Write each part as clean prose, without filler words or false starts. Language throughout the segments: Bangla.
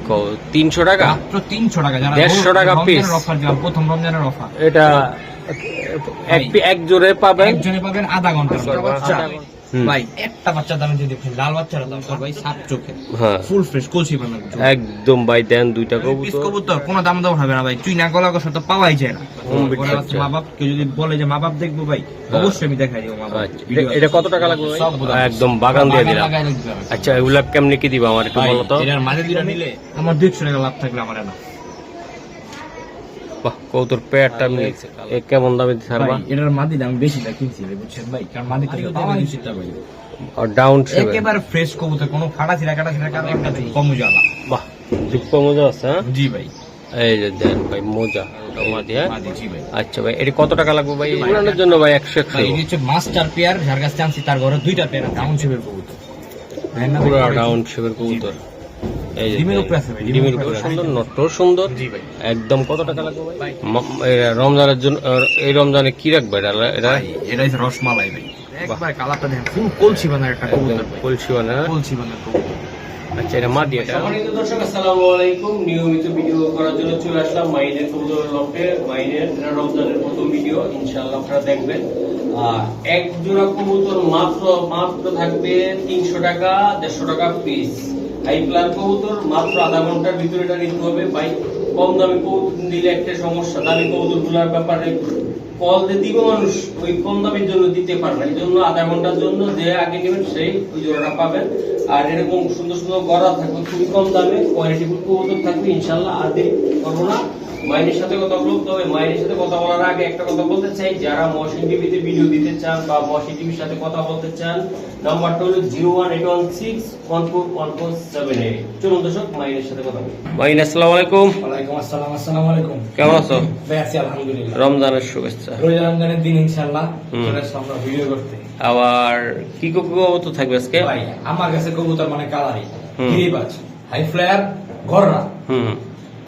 কও 300 টাকা? মাত্র 300 টাকা। যারা 150 টাকা পিস অফার দিলাম, প্রথম রমজানের অফার। এটা এক জোড়ে পাবেন, একজনে পাবেন আধা ঘন্টার বাচ্চা। হুম। ভাই একটা বাচ্চার দামে যদি দেখেন, লাল বাচ্চার দাম তো ভাই 7 চোখে, হ্যাঁ ফুল ফ্রেশ কলসি বানানো একদম ভাই। দেন দুইটা পিস কবুতর, কবুতর কোনো দাম দাম হবে না ভাই, তুই না গলা কষা তো পাওয়াই যায় না। হুম, ওরা আছে মা বাপ, কেউ যদি বলে যে মা বাপ দেখবো ভাই, অবশ্যই আমি দেখাই দিব মা বাপ। আচ্ছা, এটা কত টাকা লাগবে ভাই? একদম বাগান দিয়ে দিলাম। আচ্ছা এগুলা কেমনে কি দিবা আমার একটু বলো তো। এটার মাঝে দুইটা নিলে আমার 200 টাকা লাভ থাকলে আমার না। বাহ, কবুতর পেয়ারটা কেমন দামে ছাড়বা? ভাই এটার মাদি দাম বেশি না কিনছি রে, বুঝছেন ভাই, কারণ মাদি তো পাওয়া যাচ্ছে না ভাই। আর ডাউন শেপ একেবারে ফ্রেশ কবুতর, কোনো ফাটা ছিড়া কাটা কারণ একটা কম জ্বালা। বাহ, যুক্ত মজা আছে। হ্যাঁ জি ভাই, এই যে দেন ভাই মোজা মাদি। হ্যাঁ মাদি জি ভাই। আচ্ছা ভাই, এটা কত টাকা লাগবে ভাই উড়ানোর জন্য? ভাই 100 ভাই এটা হচ্ছে মাস্টার পেয়ার, যার কাছে আনছি তার ঘরে দুইটা পেয়ার ডাউন শেপের কবুতর। পুরো ডাউন শেপের কবুতর। এই যে ডিমের উপরে আছে ভাই, ডিমের উপরে সুন্দর, নটও সুন্দর। জি ভাই। একদম কত টাকা লাগবে ভাই? রমজানের জন্য এই রমজানে কি রাখবে এটা? এটা হচ্ছে রসমালাই ভাই, একবার কালারটা দেখেন, ফুল কলসি বানার একটা কবুতর ভাই, কলসি বানা। কলসি বানার কবুতর। আচ্ছা এটা মাদি। এটা সম্মানিত দর্শক আসসালামু আলাইকুম, নিয়মিত ভিডিও করার জন্য চলে আসলাম মাইনের কবুতর লফটে। মাইনের রমজানের প্রথম ভিডিও, ইনশাআল্লাহ আপনারা দেখবেন। এক জোড়া কবুতর মাত্র থাকবে 300 টাকা, 150 টাকা পিস। হাই প্লার কবুতর মাত্র আধা ঘন্টার ভিতরে এটা নিতে হবে ভাই। কম দামি কবুতর দিলে একটা সমস্যা, দামি কবুতর গুলার ব্যাপারে কল দিয়ে দিব মানুষ, ওই কম দামের জন্য দিতে পারবে, এই জন্য আধা ঘন্টার জন্য যে আগে নেবেন সেই ওই জোড়াটা পাবেন। আর এরকম সুন্দর সুন্দর গড়া থাকবে, খুবই কম দামে, কোয়ালিটি ফুল কবুতর থাকবে ইনশাল্লাহ। আর দেরি করবো না, মাইনের সাথে কথা বলতে হবে। মাইনের সাথে কথা বলার আগে একটা কথা বলতে চাই, যারা মহসিন টিভিতে ভিডিও দিতে চান বা মহসিন টিভির সাথে কথা বলতে চান, নাম্বারটা হলো 01816141478। চলুন দর্শক মাইনের সাথে কথা বলি। মাইন আসসালামু আলাইকুম। ওয়ালাইকুম আসসালাম। আসসালামু আলাইকুম, কেমন আছো? ভাই আছি আলহামদুলিল্লাহ। রমজানের শুভেচ্ছা। রমজানের দিন ইনশাআল্লাহ চলে আসলাম আমরা ভিডিও করতে। আবার কি কবুতর থাকবে আজকে? ভাই আমার কাছে কবুতর মানে কালারি, হুম। গিরিবাজ, হাই ফ্লায়ার, গররা, হুম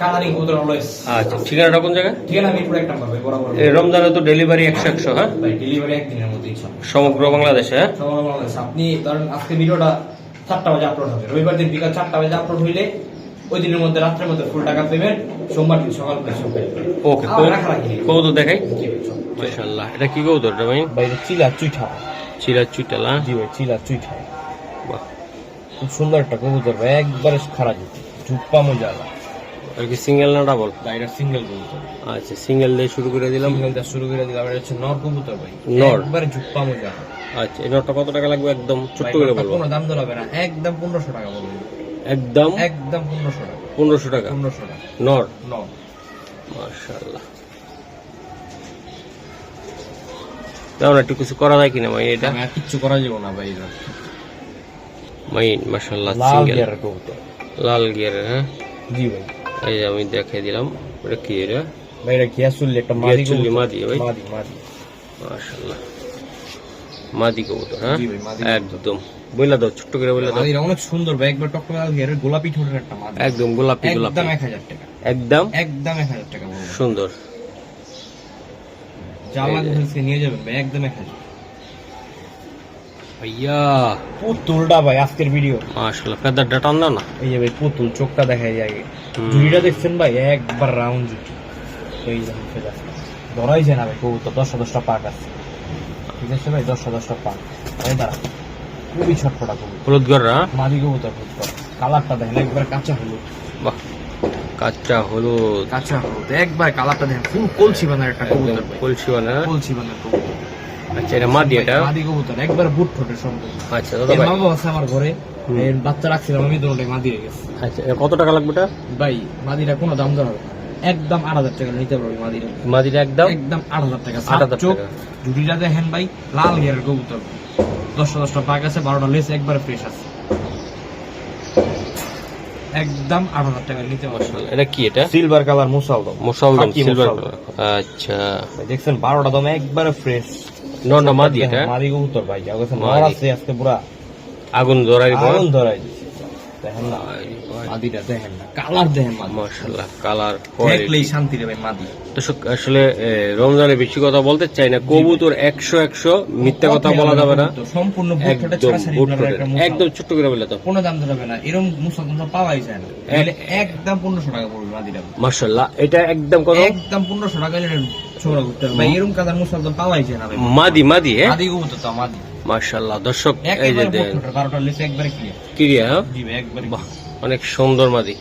কালারিং কবুতর অলওয়েজ। আচ্ছা, ঠিকানাটা কোন জায়গায়? ঠিকানা মিরপুর 1 নম্বর ভাই, বরাবর। এই রমজানে তো ডেলিভারি 100 হ্যাঁ ভাই ডেলিভারি একদিনের মধ্যে ইনশাআল্লাহ সমগ্র বাংলাদেশে। হ্যাঁ সমগ্র বাংলাদেশ। আপনি ধরেন আজকে ভিডিওটা 7টা বাজে আপলোড হবে, রবিবার দিন বিকাল 4টা বাজে আপলোড হইলে ওই দিনের মধ্যে রাত্রের মধ্যে ফুল টাকা পেমেন্ট, সোমবার দিন সকাল করে সব পেয়ে যাবেন। ওকে, রাখা রাখি কবুতর দেখাই মাশাআল্লাহ। এটা কি কবুতর এটা ভাই? ভাই চিলা চুইঠা। চিলা চুইটালা। জি ভাই চিলা চুইঠা, বাহ, খুব সুন্দর একটা কবুতর ভাই, একবারে খারাপ ঝুপ্পা মজা। আর কি সিঙ্গেল না ডাবল? এটা সিঙ্গেল কবুতর। আচ্ছা, সিঙ্গেল দিয়ে শুরু করে দিলাম। সিঙ্গেলটা শুরু করে দিলাম। এটা হচ্ছে নর কবুতর ভাই, নর। একবারে ঝুপ্পা মজা। আচ্ছা, এই নটটা কত টাকা লাগবে? একদম ছোট্ট করে বলবো। কোনো দাম দর হবে না, একদম 1500 টাকা বলবেন। একদম 1500 টাকা। 1500 টাকা 1500 টাকা নর। নর। মাশাআল্লাহ, তেমন একটু কিছু করা যায় কিনা ভাই? এটা আমি আর কিচ্ছু করা যাবে না ভাই, এটা মাইন মাশাআল্লাহ লাল সিঙ্গেল গিয়ারের কবুতর। লাল গিয়ারের। হ্যাঁ জি ভাই। এই যে আমি দেখিয়ে দিলাম। এটা কি? এটা ভাই এটা ঘিয়াচুল্লি একটা মাদি ঘিয়াচুল্লি কবুতর। মাদি ভাই। মাদি মাদি মাশাআল্লাহ, মাদি কবুতর। হ্যাঁ জি ভাই, মাদি একদম বইলা দাও, ছোট্ট করে বইলা দাও। মাদিটা অনেক সুন্দর ভাই, একবার টকটকে লাল গিয়ারের গোলাপি ঠোঁটের একটা মাদি, একদম গোলাপি একদম গোলাপি। 1000 টাকা। একদম 1000 টাকা বলবো। সুন্দর। জামা থেকে নিয়ে যাবেন ভাই, একদম 1000। ভাইয়া পুতুলটা ভাই আজকের ভিডিও মাশাআল্লাহ, ফেদারটা টান দাও না। এই যে ভাই পুতুল, চোখটা দেখাই যায় আগে। হুম। জুড়িটা দেখছেন ভাই, একবার রাউন্ড জুটি। এই যে ফেদার ধরাই যায় না ভাই, কবুতর 10টা পাক আছে, ঠিক আছে ভাই, 10টা পাক। এই দাঁড়া, খুবই ছটফটা কবুতর, হলুদ গররা। মাদি কবুতর। কালারটা দেখেন, একবার কাঁচা হলুদ। বাহ, কাঁচা হলুদ। কাঁচা হলুদ, একবার কালারটা দেখেন, ফুল কলসি বানার একটা কবুতর ভাই, কলসি বানা। কলসি বানার কবুতর। আচ্ছা, এটা মাদি। এটা মাদি কবুতর, একবার বুট ঠোঁটের সম্পর্ক। আচ্ছা দাদা এর ভাই। মা বাবা আছে আমার ঘরে, এর বাচ্চা রাখছিলাম আমি, দুটোটাই মাদি হয়ে গেছে। আচ্ছা, এটা কত টাকা লাগবে? এটা ভাই মাদিরা কোনো দাম দর হবে না, একদম 8000 টাকা নিতে পারবি মাদিরা। মাদিটা একদম একদম 8000 টাকা। 8000 চোখ টাকা। জুটিটা দেখেন ভাই, লাল গিয়ারের কবুতর, 10টা পাক আছে, 12টা লেস একবারে ফ্রেশ আছে, একদম 8000 টাকা নিতে পারবি। এটা কি? এটা সিলভার কালার মুসালদম। মুসালদম খাকি সিলভার মুসালদম। কালার। আচ্ছা, দেখছেন 12টা দম একবারে ফ্রেশ। নর না মাদি? এটা মাদি কবুতর ভাই, যা কাছে মাদি। নর আছে আজকে পুরা আগুন ধরাই দিব। আগুন ধরাই দিছে, দেখেন না। মাদিটা দেখেন না, কালার দেখেন মাদি, মাশাআল্লাহ কালার দেখলেই শান্তি রে ভাই মাদি। দর্শক আসলে রমজানে বেশি কথা বলতে চাই না, কবুতর 100 মিথ্যা কথা বলা যাবে না, সম্পূর্ণ একদম একদম ছোট্ট করে বলে তো কোনো দাম ধরবে না, এরকম মুসলমান পাওয়াই যায় না, একদম 1500 টাকা পড়বে মাদিটা। মাশাআল্লাহ এটা একদম কত? একদম 1500 টাকা হলে ছোড়া করতে হবে ভাই, এরকম কালার মুসলমান পাওয়াই যায় না ভাই। মাদি মাদি হ্যাঁ মাদি কবুতর তো মাদি মাশাআল্লাহ। দর্শক এই যে একেবারে 12টা লেস একবারে ক্লিয়ার কিরিয়া, জি ভাই একবারে বাহ অনেক সুন্দর মাদি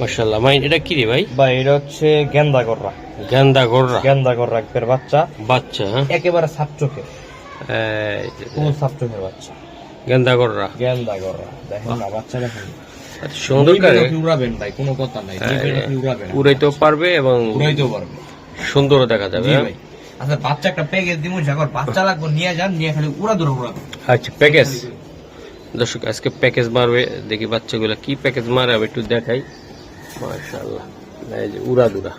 মাশাআল্লাহ। মাইন এটা কি রে ভাই? ভাই এটা হচ্ছে গেন্দা গররা, গেন্দা গররা, গেন্দা গররা একবার বাচ্চা, বাচ্চা হ্যাঁ একেবারে সাপ চোখের, এই যে কোন সাপ চোখের বাচ্চা, গেন্দা গররা, গেন্দা গররা দেখেন না, বাচ্চা দেখেন এত সুন্দর করে উড়াবেন ভাই, কোনো কথা নাই, উড়াবেন, উড়াইতেও পারবে এবং উড়াইতেও পারবে, সুন্দর দেখা যাবে জি হ্যাঁ? ভাই। আচ্ছা বাচ্চা একটা প্যাকেজ দিমু, যখন বাচ্চা লাগবে নিয়ে যান, নিয়ে খালি উড়া দূর উড়াবেন। আচ্ছা প্যাকেজ দর্শক আজকে প্যাকেজ মারবে, দেখি বাচ্চাগুলো কি প্যাকেজ মারে আমি একটু দেখাই। মাশাআল্লাহ এই যে উড়া দুরা,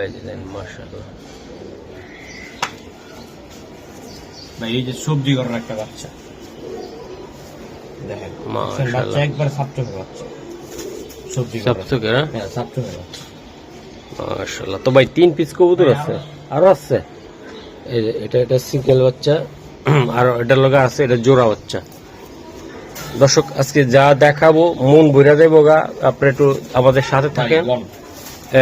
এই যে দেখেন মাশাআল্লাহ ভাই এই যে সবজি করার একটা বাচ্চা দেখেন, মাশাআল্লাহ। বাচ্চা একবার সাপ চোখের বাচ্চা, সবজি সব করার। থেকে হ্যাঁ হ্যাঁ সাপ চোখের বাচ্চা। মাশাআল্লাহ। তো ভাই 3 পিস কবুতর আছে, আরো আছে এই যে এটা সিঙ্গেল বাচ্চা, আর এটার লগে আছে এটা জোড়া বাচ্চা। দর্শক আজকে যা দেখাবো মন ভরে দেবো গা, আপনি একটু আমাদের সাথে থাকেন। লন,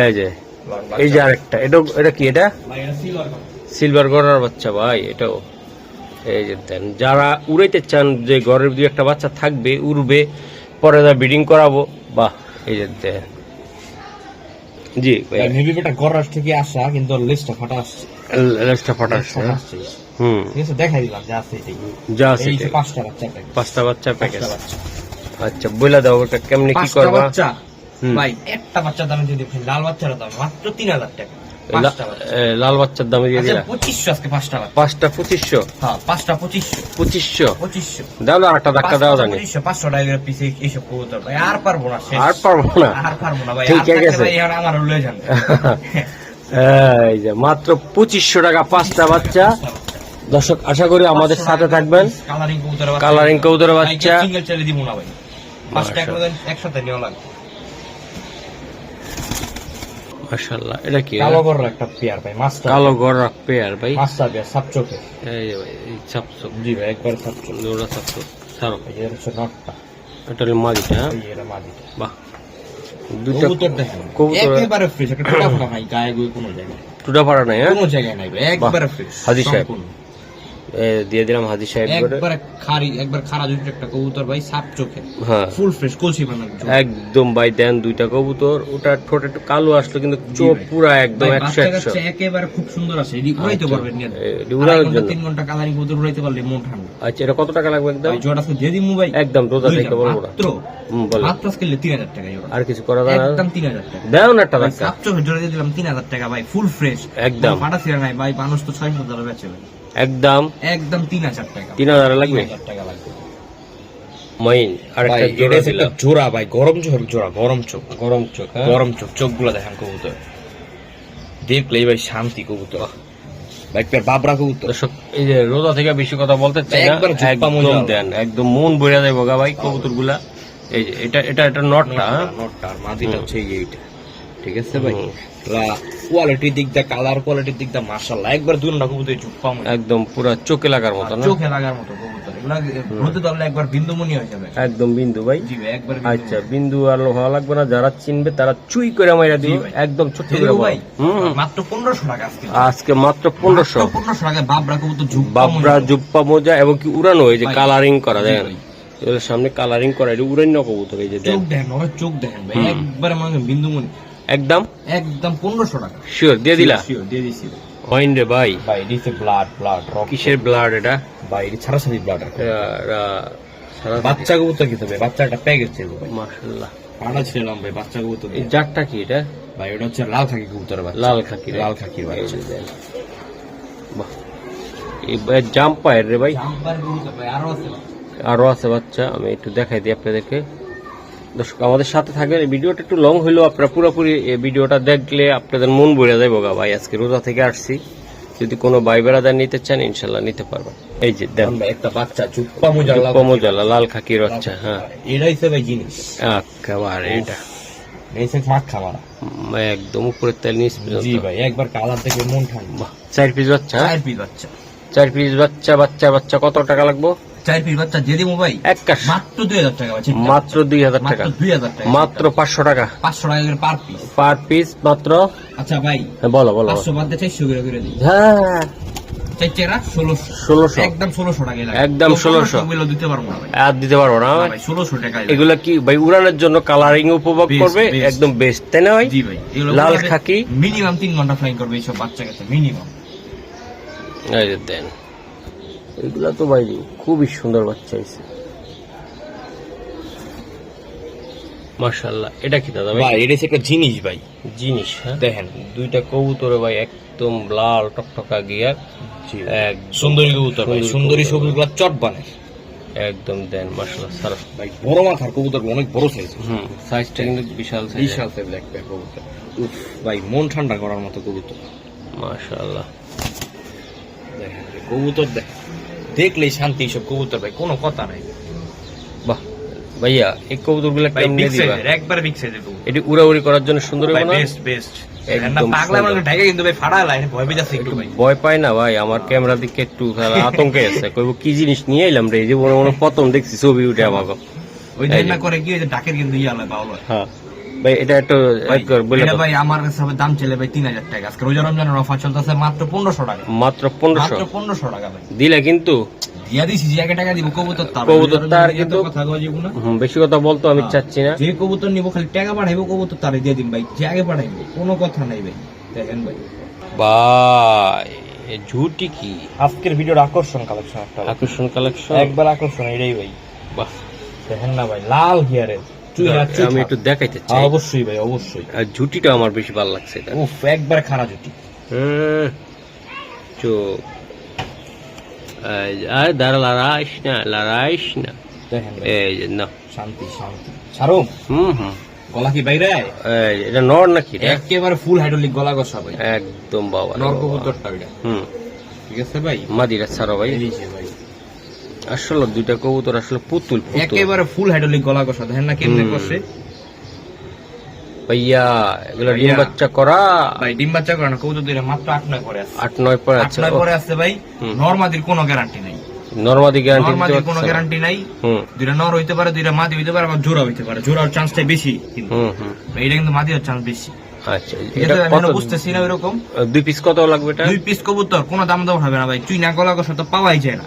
এই যে লন এই যে আরেকটা, এটা কি? এটা ভাই এটা সিলভার কালার। সিলভার গড়ার বাচ্চা ভাই এটাও। এই যে দেন, যারা উড়াইতে চান যে ঘরের দুই একটা বাচ্চা থাকবে উড়বে, পরে যা ব্রিডিং করাবো, বাহ এই যে দেন। জি ভাই মেবি এটা গরাস থেকে আসা, কিন্তু লিস্টটা ফাটা আসছে, লেজটা ফাটা আসছে, ফাটা হ্যাঁ? আসছে। হুম ঠিক আছে দেখাই দিলাম যা আছে এটাই। যা আছে এই যে এটাই। 5টা বাচ্চা প্যাকেজ, 5টা বাচ্চা প্যাকেজ। 5টা বাচ্চা, আচ্ছা বইলা দাও ওটা কেমনে কি 5টা করবা? বাচ্চা হুম। ভাই একটা বাচ্চার দাম যদি আপনি লাল বাচ্চার দাম মাত্র 3000 টাকা, 5টা বাচ্চা। লাল বাচ্চার দামে দিয়ে আচ্ছা দিলা 2500 আজকে 5টা বাচ্চা, 5টা 2500, হ্যাঁ 5টা 2500, 2500 2500 দাও না, একটা ধাক্কা দাও জানি। 500 টাকা পিছে এইসব কবুতর ভাই আর পারবো না, শেষ। আর পারবো না, আর পারবো না ভাই, ঠিক আর থাকলে আছে। ভাই এখন আমার লয়ে যান। এই যে মাত্র 2500 টাকা 5টা বাচ্চা। দর্শক আশা করি আমাদের সাথে থাকবেন। কালারিং কবুতরের বাচ্চা, কালারিং কবুতরের বাচ্চা সিঙ্গেল চালিয়ে দিব না ভাই, 5টা একসাথে নেওয়া লাগবে। মাশাআল্লাহ। এটা কি? কালো গরর একটা পেয়ার ভাই, মাস্টার কালো গড়া পেয়ার ভাই। মাস্টার পেয়ার সাপ চোখে, এই যে ভাই এই চাপসো জি ভাই একবার সাপ চোখে। জোড়া চাপসো ছাড়ো, এই যে হচ্ছে নটটা, এটা হলো মাদিটা হ্যাঁ? এই যে এটা মাদি। বাহ দুইটা কবুতর দেখেন কবুতর একেবারে ফ্রেশ, একটা টোটা ফোটা নাই গায়ে গুয়ে কোনো জায়গায়, টুটা পাড়া নাই হ্যাঁ? কোনো জায়গায় নাই ভাই, একবারে ফ্রেশ। হাজি সাহেব। দিয়ে দিলাম হাজি সাহেব করে। একবারে খারি, একবার খারা জুটি একটা কবুতর ভাই, সাপ চোখে, হ্যাঁ ফুল ফ্রেশ, কলসি বানানো। একদম ভাই দেন দুইটা কবুতর, ওটা ঠোঁট একটু কালো আসলো কিন্তু চোখ পুরা একদম 100 একেবারে খুব সুন্দর আছে, এটি উড়াইতে পারবেন নিয়ে, এটি উড়ানোর জন্য। 3 ঘন্টা কালারিং কবুতর উড়াইতে পারলে মন ঠান্ডা। আচ্ছা এটা কত টাকা লাগবে একদম? ভাই জোড়া আছে দিয়ে দিমু ভাই, একদম রোজা থেকে বলবো না। মাত্র বলো মাত্র আজকে 3000 টাকা জোড়া, আর কিছু করা যায় না? একদম 3000 টাকা। দাও না একটা ভাই ধাক্কা সাপ চোখে জোড়া দিয়ে দিলাম 3000 টাকা ভাই, ফুল ফ্রেশ একদম। ফাটা ছিঁড়া নাই ভাই, মানুষ তো 600 টাকা বেচে ভাই, একদম একদম 3000 টাকা, 3000 লাগবে 3000 টাকা লাগবে মাইন। আর ভাই। একটা এটা জোড়া হচ্ছে দিলাম একটা জোড়া ভাই, গরম চোখ জোড়া, গরম চোখ, গরম চোখ হ্যাঁ? গরম চোখ, চোখগুলো দেখেন কবুতর দেখলেই ভাই শান্তি কবুতর ভাই, পেয়ার বাবরা কবুতর। দর্শক এই যে রোজা থেকে বেশি কথা বলতে চাই না, একবার জুপ্পা মোজা। একদম দেন একদম মন ভরে যাবে গা ভাই কবুতর গুলা। এই যে এটা নটটা হ্যাঁ? নটটা আর মাদিটা হচ্ছে এইটা, ঠিক আছে ভাই। হুম। কোয়ালিটির দিক দিয়ে, কালার কোয়ালিটির দিক দিয়ে মাশাআল্লাহ একবার দুই না কবুতর জুপ্পা মোজা, একদম পুরা চোখে লাগার মতো না, চোখে লাগার মতো কবুতর, এগুলা হতে ধরলে একবার বিন্দুমণি হয়ে যাবে। একদম বিন্দু ভাই। জি ভাই একবার আচ্ছা বিন্দু আর হওয়া লাগবে না, যারা চিনবে তারা চুই করে মাইরা দিবে, জি ভাই। একদম ছোট্ট দিয়ে করে দেবো বলো। ভাই, হুম মাত্র 1500 টাকা আজকে, আজকে মাত্র 1500 1500 টাকা বাবরা কবুতর জুপ্পা বাবরা জুপ্পা মোজা এবং কি উড়ানো এই যে ভাই। কালারিং করা জি দেখেন, ভাই। এগুলোর সামনে কালারিং করা, এটা উড়ান্য কবুতর এই যে দেন চোখ দেখেন, ওরা চোখ দেখেন ভাই, হুম। একবারে মনে হয় বিন্দুমণি, একদম একদম 1500 টাকা শিওর দিয়ে দিলা Sure, দিয়ে দিছি হইন রে ভাই। ভাই, দিছে ব্লাড রক, কিসের ব্লাড এটা? ভাই এটা ছাড়াছাড়ি ব্লাড আর সারা বাচ্চা কবুতর কি তবে বাচ্চা একটা প্যাকেজ ছিল ভাই, মাশাআল্লাহ। পাড়া ছিলাম ভাই বাচ্চা কবুতর এই জাতটা কি এটা? ভাই ওটা হচ্ছে লাল খাকি কবুতর বাচ্চা, লাল খাকি রে। লাল খাকির বাচ্চা। বাহ এই জাম্প পায়ের রে ভাই, জাম্পার কবুতর ভাই আরো আছে, আরো আছে বাচ্চা, আমি একটু দেখাই দিই আপনাদেরকে। দর্শক আমাদের সাথে থাকবেন, এই ভিডিওটা একটু লং হইলেও আপনারা পুরোপুরি এই ভিডিওটা দেখলে আপনাদের মন ভরে যাবে গা ভাই। আজকে রোজা থেকে আসছি, যদি কোনো ভাই বেড়াদার নিতে চান ইনশাল্লাহ নিতে পারবেন। এই যে দেন ভাই একটা বাচ্চা চুপ্পা মোজা কমোজালা লাল খাকির বাচ্চা। হ্যাঁ এটাই হচ্ছে ভাই জিনিস একেবারে এটা এইসব মাখা মারা একদম উপরের তেল নিচ জি পর্যন্ত। ভাই একবার কালার থেকে মন ঠান্ডা। 4 পিস বাচ্চা, 4 পিস বাচ্চা, 4 পিস বাচ্চা বাচ্চা বাচ্চা কত টাকা লাগবে? 4 পিস বাচ্চা যে দিব ভাই এক কাশ মাত্র 2000 টাকা ভাই। মাত্র 2000 টাকা, মাত্র 2000 টাকা, মাত্র 500 টাকা 500 টাকা করে পার পিস। পার পিস মাত্র। আচ্ছা ভাই হ্যাঁ, বলো বলো। 500 বাদ দিয়ে 400 করে দিই। হ্যাঁ চাইচেরা 1600 একদম 1600 টাকা লাগে, একদম 1600 ওগুলো দিতে পারবো না ভাই, আর দিতে পারবো না ভাই 1600 টাকা। এগুলা কি ভাই উড়ানের জন্য কালারিং উপভোগ Best, করবে best. একদম বেস্ট, তাই না ভাই? জি ভাই এগুলো লাল খাকি মিনিমাম 3 ঘন্টা ফ্লাইং করবে এইসব বাচ্চা কাছে মিনিমাম। এই যে দেন এগুলা তো ভাই খুবই সুন্দর বাচ্চা হইছে মাশাআল্লাহ। এটা কি দাদা ভাই? ভাই এটা হচ্ছে একটা জিনিস ভাই, জিনিস। হ্যাঁ দেখেন দুইটা কবুতরে ভাই একদম লাল টকটকা গিয়ার, সুন্দরী কবুতর ভাই, সুন্দরী সবুজগুলা চট বানায় একদম দেন মাশাআল্লাহ সারা ভাই। বড় মাথার কবুতর অনেক বড় সাইজ, সাইজটা কিন্তু বিশাল সাইজ বিশাল সাইজ ব্ল্যাক প্যাক কবুতর। উফ ভাই মন ঠান্ডা করার মতো কবুতর। মাশাআল্লাহ। দেখেন কবুতর দেখলেই শান্তি এইসব কবুতর ভাই, কোনো কথা নাই। বাহ ভাইয়া এই কবুতরগুলো ভাই কেমনে বিগ দিবা? সাইজের, একবারে বিগ সাইজের কবুতর এটি উড়াউড়ি করার জন্য সুন্দর হবে ভাই, না? Best best. একদম না পাগলা সুন্দর। মানে ঢাকা কিন্তু ভাই ফাড়া লাইনে ভয় পেয়ে যাচ্ছে একটু ভাই। ভয় পায় না ভাই, আমার ক্যামেরা দিকে একটু খেলা আতঙ্কে আছে, কইব কি জিনিস নিয়ে এলাম রে, এই যে মনে মনে প্রথম দেখছি ছবি উঠে আমাকে। ওই দিন না করে কি ওই যে ডাকের কিন্তু ইয়া লাগে বাউল। হ্যাঁ ভাই এটা একটু একবার বলে এটা দাও। ভাই আমার কাছে হবে দাম চলে ভাই 3000 টাকা। আজকে রোজা রমজানের অফার চলতেছে মাত্র 1500 টাকা, মাত্র মাত্র 1500 1500 টাকা ভাই দিলে কিন্তু দিয়া দিছি, যে টাকা দিব কবুতর তার কবুতর তার কিন্তু কথা কই যাব না। বেশি কথা বলতো আমি চাচ্ছি না। যে কবুতর নিব খালি টাকা পাঠাইবো, কবুতর তারে দিয়ে দিন ভাই, যে আগে পাঠাইবো কোনো কথা নাই ভাই। দেখেন ভাই ভাই এই ঝুটি কি আজকের ভিডিওর আকর্ষণ কালেকশন একটা, আকর্ষণ কালেকশন একবার আকর্ষণ এটাই ভাই। বাহ দেখেন না ভাই লাল হিয়ারে আমি একটু দেখাইতে চাই। অবশ্যই ভাই অবশ্যই। আর ঝুটিটা আমার বেশি ভালো লাগছে এটা। উফ একবার খারাপ জুটি। চোখ আর দাঁড়া লড়াইস না। দেখেন ভাই এই যে না শান্তি শান্তি ছাড়ো। হুম গলা কি বাইরে এই এটা নর নাকি রে? একেবারে ফুল হাইড্রোলিক গলা গসা ভাই, একদম বাবা রে নর বাবা। কবুতরটা ওইটা ঠিক আছে ভাই। মাদিরা ছাড়ো ভাই। এই যে ভাই আসলে দুইটা কবুতর আসলে পুতুল একেবারে ফুল হাইড্রোলিক গলা গসা, দেখেন না কেমনে করছে ভাইয়া। এগুলো ডিম ভাইয়া। বাচ্চা করা ভাই। ডিম বাচ্চা করে না কবুতর দুইটা মাত্র 8-9 করে আছে, 8-9 পরে 8-9 আছে। করে আছে ভাই। নরমাদির কোনো গ্যারান্টি নাই, নরমাদি গ্যারান্টি নরমাদির কোনো গ্যারান্টি নাই। দুইটা নর হইতে পারে, দুইটা মাদি হইতে পারে, আবার জোড়া হইতে পারে, জোড়ার চান্সটা বেশি কিন্তু এটা কিন্তু মাদির চান্স বেশি। আচ্ছা ঠিক এটা আছে, আমি কত? এখনো বুঝতেছি না ওইরকম। 2 পিস কত লাগবে এটা? 2 পিস কবুতর কোনো দাম দাম হবে না ভাই, চুইনা গলা কষা তো পাওয়াই যায় না।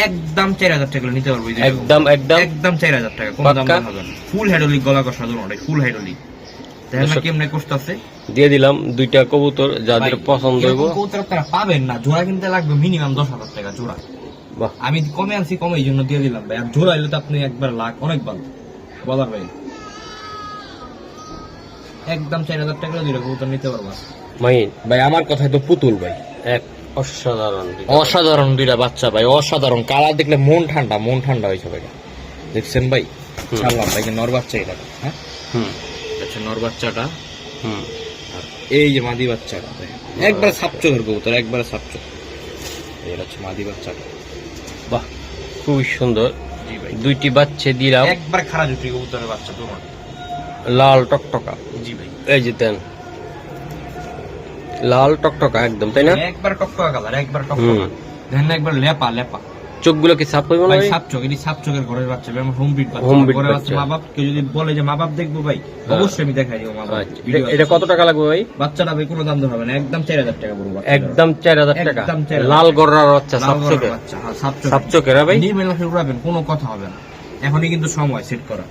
একদম 4000 টাকা নিতে পারবো এই দুইটা একদম কবুতর। একদম 4000 টাকা, কোনো দাম পাক্কা? দাম হবে না। ফুল হাইড্রোলিক গলা কষা দুটোটাই ফুল হাইড্রোলিক। দেখেন না কেমনে কষতেছে। দিয়ে দিলাম দুইটা কবুতর, যাদের পছন্দ হইব। কবুতর আপনারা পাবেন না, জোড়া কিনতে লাগবে মিনিমাম 10,000 টাকা জোড়া। বাহ আমি কমে আনছি, কমে এই জন্য দিয়ে দিলাম ভাই। আর জোড়া হইলে তো আপনি একবার লাখ অনেক ভালো বলার ভাই। একদম 4000 টাকা দুইটা কবুতর নিতে পারবো মাইন ভাই। আমার কথাই তো পুতুল ভাই, এক অসাধারণ অসাধারণ দুইটা বাচ্চা ভাই, অসাধারণ। কালার দেখলে মন ঠান্ডা হয়েছে ভাই। দেখছেন ভাই ছাড়লাম ভাই, নর বাচ্চা এটা। হ্যাঁ আচ্ছা নর বাচ্চাটা, আর এই যে মাদি বাচ্চাটা একবার সাপচোকের কবুতর, একবারে সাপচোক। এটা হচ্ছে মাদি বাচ্চাটা। বাহ খুবই সুন্দর। জি ভাই দুইটি বাচ্চা দিলাম, একবার খারাপ জুটি কবুতরের বাচ্চা তোমার। লাল টকটকা। জি ভাই এই যে দেন লাল টকটকা একদম, তাই না? একবার টকটকা কালার, একবার টকটকা। দেখেন না একবার লেপা লেপা। চোখগুলো কি সাপ হইব না? ভাই সাপচোক, এটি সাপচোকের ঘরের বাচ্চা, হোম বিট বাচ্চা। Home breed ঘরে আছে বাচ্চা। মা বাপ, কেউ যদি বলে যে মা বাপ দেখবো ভাই, অবশ্যই আমি দেখাই দিব মা বাপ। আচ্ছা, এটা কত টাকা লাগবে ভাই? বাচ্চাটা ভাই কোনো দাম দর হবে না, একদম 4000 টাকা পড়বে। একদম 4000 টাকা। একদম 4000 লাল গররার বাচ্চা, লাল সাপচোকে গলার বাচ্চা, হ্যাঁ, সাপচোক। সাপচোকের ভাই। নির্মেল লাখে উড়াবেন, কোনো কথা হবে না। এখনই কিন্তু সময় সেট করা।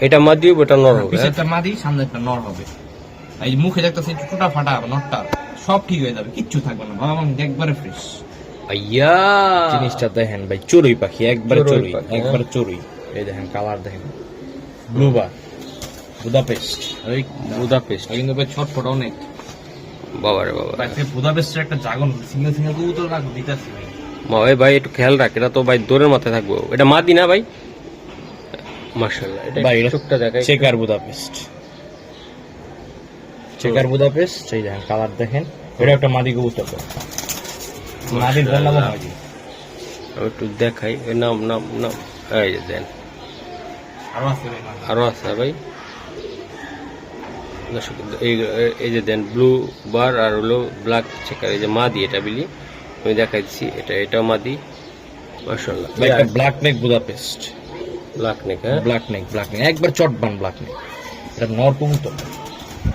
এটা মাদি হবে, এটা নর হবে। পিছেরটা মাদি, সামনেরটা নর হবে। এই যে মুখে দেখতেছি টুটা ফাটা নটটা, সব ঠিক হয়ে যাবে, কিচ্ছু থাকবে না বাবা, একবারে ফ্রেশ আইয়া জিনিসটা। দেখেন ভাই চড়ুই পাখি, একবারে চড়ুই চড়ুই, পাখি, একবারে চড়ুই। এই দেখেন কালার দেখেন, ব্লুবার বুদাপেস্ট। এই বুদাপেস্ট। কিন্তু ভাই ছটফট অনেক বাবা রে বাবা। ভাই। বুদাপেস্টের একটা জাগন সিঙ্গেল সিঙ্গেল কবুতর রাখবো দিতেছি ভাই। ওই ভাই একটু খেয়াল রাখ, এটা তো ভাই দৌড়ের মাথায় থাকবো। এটা মাদি না ভাই? মাশাআল্লাহ। এটা ভাই এটা চোখটা দেখাই। Checker Budapest, checker Budapest. এই দেখেন কালার দেখেন, এটা একটা মাদি কবুতর মাদির বললাম আমি একটু দেখাই নাম নাম নাম এই যে দেন আরো আছে ভাই এই যে দেন ব্লু বার আর হলো ব্ল্যাক চেকার এই যে মাদি এটা বিলি আমি দেখাইছি এটাও মাদি মাশাআল্লাহ একটা ব্ল্যাক নেক বুদাপেস্ট ব্ল্যাক নেক হ্যাঁ ব্ল্যাক নেক একবার চটবান ব্ল্যাক নেক এটা নর কবুতর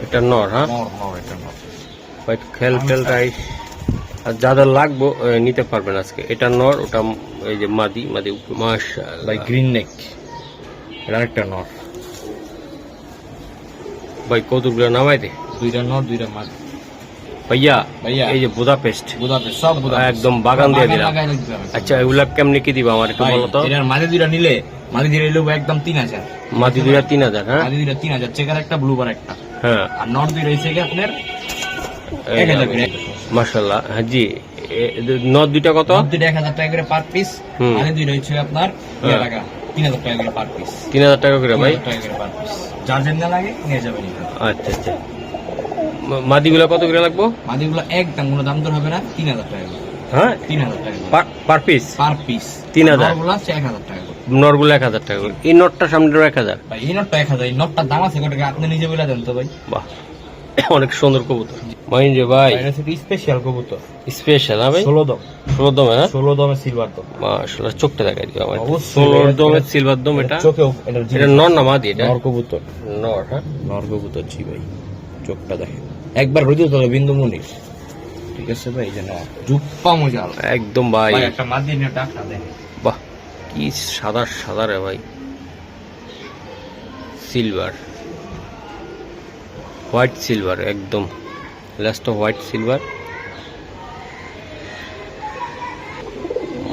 এটা নর হ্যাঁ নর এটা নর ভাই খেল রাইস আর যাদের লাগবো নিতে পারবেন আজকে এটা নর ওটা এই যে মাদি মাশাআল্লাহ ভাই গ্রিন নেক এটা একটা নর ভাই কতগুলো নামাই দে দুইটা নর দুইটা মাদি ভাইয়া ভাইয়া এই যে বুদাপেস্ট সব একদম বাগান দিয়ে দিলাম আচ্ছা এগুলা কেমনে কি দিবা আমার একটু বলো তো এটার মাদি দুইটা নিলে মাদি দুইটা নিলে একদম 3000 মাদি দুইটা 3000 হ্যাঁ মাদি দুইটা 3000 চেকার একটা ব্লু বার একটা হ্যাঁ আর নর দুইটা হইছে কি আপনার মাশাআল্লাহ হ্যাঁ জি নর দুইটা কত নর দুইটা 1000 টাকা করে পার পিস মাদি দুইটা হইছে আপনার 3000 টাকা করে পার পিস 3000 টাকা করে ভাই 3000 টাকা করে পার পিস যার যেমন লাগে নিয়ে যাবেন আচ্ছা আচ্ছা মাদিগুলো কত করে লাগবো মাদিগুলো একদম কোনো দাম দর হবে না 3000 টাকা হ্যাঁ 3000 টাকা পার পিস 3000 নরগুলো 1000 টাকা নরগুলো 1000 টাকা করে এই নটটা সামনে 1000 ভাই এই নটটা 1000 এই নটটার দাম আছে কত টাকা আপনি নিজে বলে দেন তো ভাই বাহ অনেক সুন্দর কবুতর মাইন যে ভাই এটা হচ্ছে স্পেশাল কবুতর স্পেশাল হ্যাঁ ভাই 16 দম হ্যাঁ 16 দমে সিলভার দম মাশাআল্লাহ চোখটা দেখাই দিও আমার অবশ্যই 16 দমে সিলভার দম এটা চোখেও এটা নর না মাদি এটা নর কবুতর নর হ্যাঁ নর কবুতর জি ভাই চোখটা দেখেন একবার রোদে তো বিন্দু মনির ঠিক আছে ভাই যে নর জুপ্পা মজাল একদম ভাই একটা মাদি নিয়ে টাকা দেন বাহ কি সাদা সাদা রে ভাই সিলভার হোয়াইট সিলভার একদম লাস্ট হোয়াইট সিলভার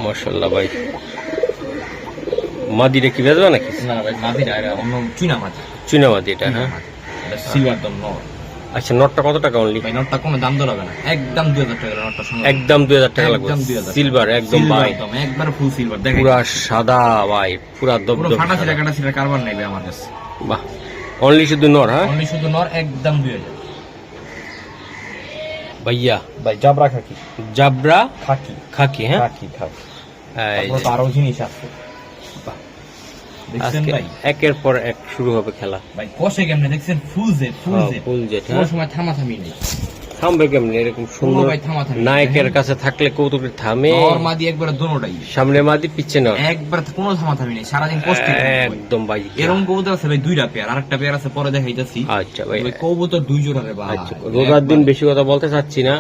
মাশাআল্লাহ ভাই মাদিটা কি বেজবা নাকি না ভাই মাদি না এটা অন্য চুনা মাদি চুনা মাদি এটা হ্যাঁ এটা সিলভার দম নর আচ্ছা নটটা কত টাকা অনলি ভাই নটটা কোনো দাম দর হবে না একদম 2000 টাকা নটটা শুনুন একদম 2000 টাকা লাগবে একদম 2000 সিলভার একদম ভাই একবার ফুল সিলভার দেখেন পুরা সাদা ভাই পুরা পুরো দবদব ফাটা ছিলা কাটা ছিলা কারবার নাই ভাই আমার কাছে বাহ অনলি শুধু নর হ্যাঁ অনলি শুধু নর একদম 2000 ভাইয়া ভাই জাবরা জাবরা খাকি খাকি হ্যাঁ খাকি এই তারপর তো আরো জিনিস আছে দেখছেন আজকে ভাই একের পর এক শুরু হবে খেলা ভাই কষে কেমনে দেখছেন ফুল জেট ফুল জেট কোনো সময় থামাথামি নেই থামবে কেমনে এরকম সুন্দর ভাই থামাথামি নায়কের কাছে থাকলে কৌতুকের থামে নর মাদি একবার দোনোটাই সামনে মাদি পিছে নর একবার কোনো থামাথামি নেই সারাদিন কষ্ট একদম ভাই এরকম কবুতর আছে ভাই দুইটা পেয়ার আরেকটা পেয়ার আছে পরে দেখাইতাছি আচ্ছা ভাই কবুতর দুই জোড়া রে ভাই আচ্ছা রোজার দিন বেশি কথা বলতে চাচ্ছি না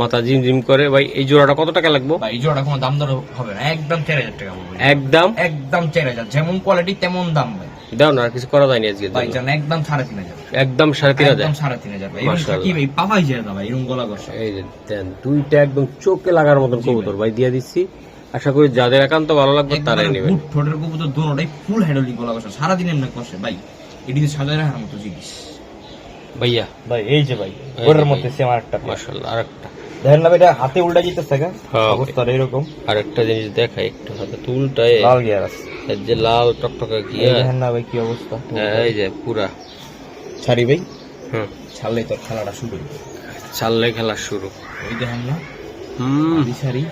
মাথা জিম জিম করে ভাই এই জোড়াটা কত টাকা লাগবে ভাই এই জোড়াটা কোনো দাম দর হবে না একদম 4000 টাকা বলবো একদম একদম 4000 যেমন কোয়ালিটি তেমন দাম ভাই দাও না আর কিছু করা যায়নি আজকে ভাই জান একদম 3500 একদম 3500 একদম 3500 ভাই এরকম কি ভাই পাপাই যায় না ভাই এরকম গলা গসা এই যে দেন দুইটা একদম চোখে লাগার মতন কবুতর ভাই দিয়ে দিচ্ছি আশা করি যাদের একান্ত ভালো লাগবে তারাই নেবেন বুট ঠোঁটের কবুতর দুটোটাই ফুল হাইড্রোলিক গলা গসা সারাদিন এমনি কষে ভাই এদিকে সাজায় রাখার মতো জিনিস ভাইয়া ভাই এই যে ভাই ওটার মধ্যে সেম আরেকটা মাশাআল্লাহ আরেকটা দেখেন না ভাই এটা হাতে উল্টা যেতেছে কেন হ্যাঁ অবস্থাটা এরকম আরেকটা জিনিস দেখাই একটু হাতে তুলটায় লাল গিয়ার আছে এর যে লাল টকটকা গিয়া দেখেন না ভাই কি অবস্থা এই যে পুরা ছাড়ি ভাই হুম ছাড়লেই তোর খেলাটা শুরু চাললে খেলা শুরু ওই দেখেন না ছাড়ি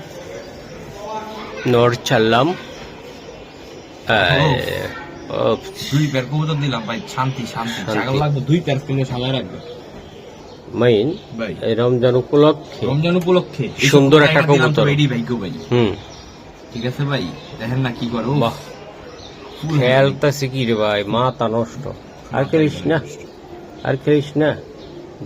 নর চাললাম দুই পেয়ার কবুতর দিলাম ভাই শান্তি শান্তি ছাগল লাগবে দুই পেয়ার কিনে সাজায় রাখবে মাইন ভাই এই রমজান উপলক্ষে রমজান উপলক্ষে সুন্দর একটা কবুতর রেডি ভাই গো ভাই হুম ঠিক আছে ভাই দেখেন না কি করো বাহ খেলতেছে কি রে ভাই মাথা নষ্ট আর খেলিস না আর খেলিস না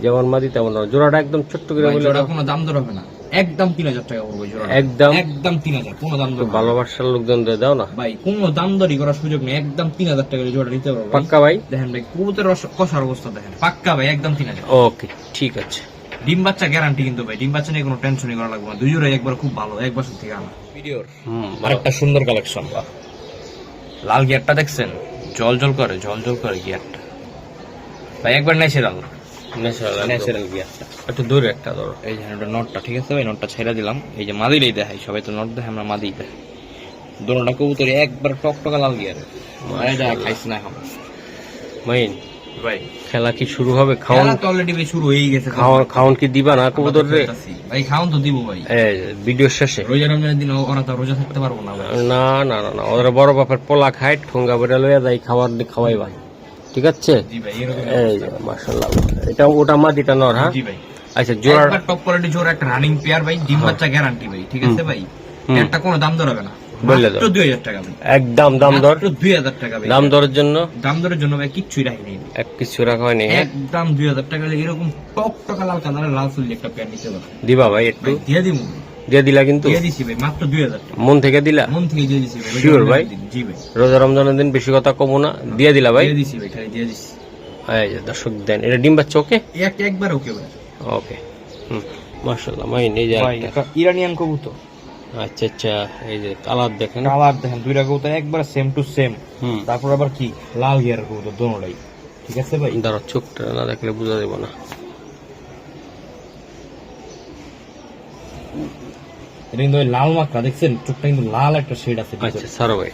যেমন মাদি তেমন নর। জোড়াটা একদম ছোট্ট করে বলে জোড়া দাও। কোনো দাম দর হবে না একদম 3000 টাকা পড়বে জোড়া একদম একদম 3000 কোনো দাম দর হবে না। ভালোবাসার লোকজন দিয়ে দাও না ভাই কোনো দাম দরই করার সুযোগ নেই একদম 3000 টাকা জোড়া নিতে পারবো ভাই। পাক্কা ভাই দেখেন ভাই কবুতরের কষার অবস্থা দেখেন পাক্কা ভাই একদম 3000 ওকে ঠিক আছে ডিম বাচ্চা গ্যারান্টি কিন্তু ভাই ডিম বাচ্চা নিয়ে কোনো টেনশনই করা লাগবে না দুই জোড়াই একবার খুব ভালো এক বছর থেকে আনা ভিডিওর আরেকটা সুন্দর কালেকশন লাল গিয়ারটা দেখছেন জল জল করে গিয়ারটা ভাই একবার ন্যাচারাল ন্যাচারাল গিয়ারটা একটু দূরে একটা ধরো এই যে এটা নটটা ঠিক আছে ভাই নটটা ছেড়ে দিলাম এই যে মাদিলেই দেখাই সবাই তো নট দেখে আমরা মাদিই দেখাই দোনোটা কবুতরে একবার টকটকা লাল গিয়ারে আরে দেখা খাইছ না এখন মাইন ভাই খেলা কি শুরু হবে? খাওয়ান খেলা তো অলরেডি ভাই শুরু হয়ে গেছে। খাওয়ান কি দিবা না কবুতর রে? ভাই খাওয়ান তো দিব ভাই, ভিডিও শেষে। রোজা রমজানের দিন ওরা তো রোজা থাকতে পারবো না ভাই। না না না না, ওরা বড় বাপের পোলা খায়, ঠোঙ্গা বেড়া লইয়া যাই খাবার দিয়ে খাওয়াইবা, ঠিক আছে? জি ভাই এরকম। এই যে মাশাআল্লাহ, এটা ওটা মাদিটা নর, হ্যাঁ? জি ভাই আচ্ছা, জোড়া একবার টপ কোয়ালিটি জোড়া একটা রানিং পেয়ার ভাই, ডিম বাচ্চা গ্যারান্টি ভাই, ঠিক আছে ভাই? একটা কোনো দাম দর হবে না, বললে দাও। মাত্র 2000 টাকা ভাই, একদম দাম দর, মাত্র 2000 টাকা ভাই। দাম দরের জন্য, দাম দরের জন্য ভাই কিচ্ছুই রাখি নেই, এক কিছু রাখা হয়নি, হ্যাঁ? একদম 2000 টাকা হলে এরকম টক টাকা লাল কালারের লাল ফুল একটা পেয়ার নিতে পারবে। দিবা ভাই? একটু ভাই দিয়ে দিমু, দিয়ে দিলা কিন্তু, দিয়ে দিছি ভাই, মাত্র 2000 টাকা মন থেকে দিলা? মন থেকে দিয়ে দিছি ভাই। Sure ভাই? জি ভাই রোজা রমজানের দিন বেশি কথা কমু না, দিয়ে দিলা ভাই? দিয়ে দিছি ভাই, খালি দিয়ে দিছি। এই যে দর্শক দেন, এটা ডিম বাচ্চা, ওকে একবার ওকে ভাই। ওকে, মাশাআল্লাহ। মাইন এই যে ভাই আরেকটা। এটা ইরানিয়ান কবুতর, আচ্ছা আচ্ছা, এই যে কালার দেখেন, কালার দেখেন দুইটা কবুতর একবার সেম টু সেম। হুম। তারপর আবার কি লাল গিয়ারের কবুতর দোনোটাই, ঠিক আছে ভাই? দাঁড়া, চোখটা না দেখলে বোঝা যাবে না। এটা কিন্তু ওই লাল মাকড়া দেখছেন, চোখটা কিন্তু লাল একটা শেড আছে। আচ্ছা সারো ভাই,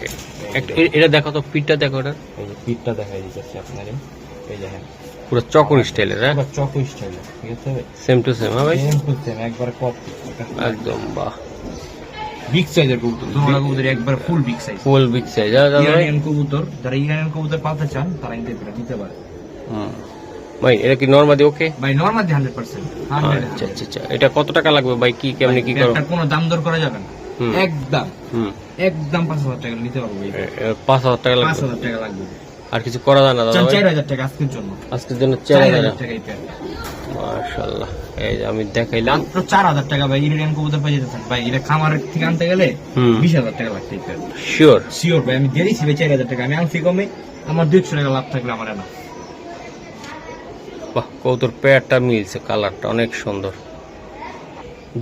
এটা দেখো তো, পিঠটা দেখো, এটা এই যে পিঠটা দেখাই দিতেছি আপনারে, এই দেখেন পুরো চকর স্টাইলের, হ্যাঁ? একবার চকো স্টাইল, ঠিক আছে ভাই? সেম টু সেম, হ্যাঁ ভাই? সেম টু সেম, একবার কপি, একদম বাহ, বিগ সাইজের কবুতর, দোনোটা কবুতর একবার ফুল বিগ সাইজ। ফুল বিগ সাইজ, ভাই? ইরানিয়ান কবুতর, যারা ইরানিয়ান কবুতর পালতে চান তারা নিতে পারে। ভাই এটা কি নরমাদি? ওকে ভাই নরমালি 100%। আচ্ছা আচ্ছা আচ্ছা, এটা কত টাকা লাগবে ভাই? কি কেমনে কি করো? একটা কোনো দাম দর করা যাবে না, হুম। একদম হুম, একদম 5000 টাকা নিতে পারবো ভাই। 5000 টাকা লাগবে, 5000 টাকা লাগবে। আর কিছু করা যায় না দাদা ভাই? 4000 টাকা আজকের জন্য, আজকের জন্য 4000 4000 টাকা এই পেয়ার। মাশাআল্লাহ। এই যে আমি দেখাইলাম, মাত্র 4000 টাকা ভাই, ইরানিয়ান কবুতর পেয়ে যেতেছেন ভাই। এটা খামারের থেকে আনতে গেলে 20000 টাকা লাগবে এই পেয়ার। শিওর শিওর ভাই, আমি দিয়ে দিচ্ছি ভাই 4000 টাকা। আমি আনছি কমে, আমার 200 টাকা লাভ থাকলে আমার না। বাহ, কৌতর পেয়ারটা মিলছে, কালারটা অনেক সুন্দর।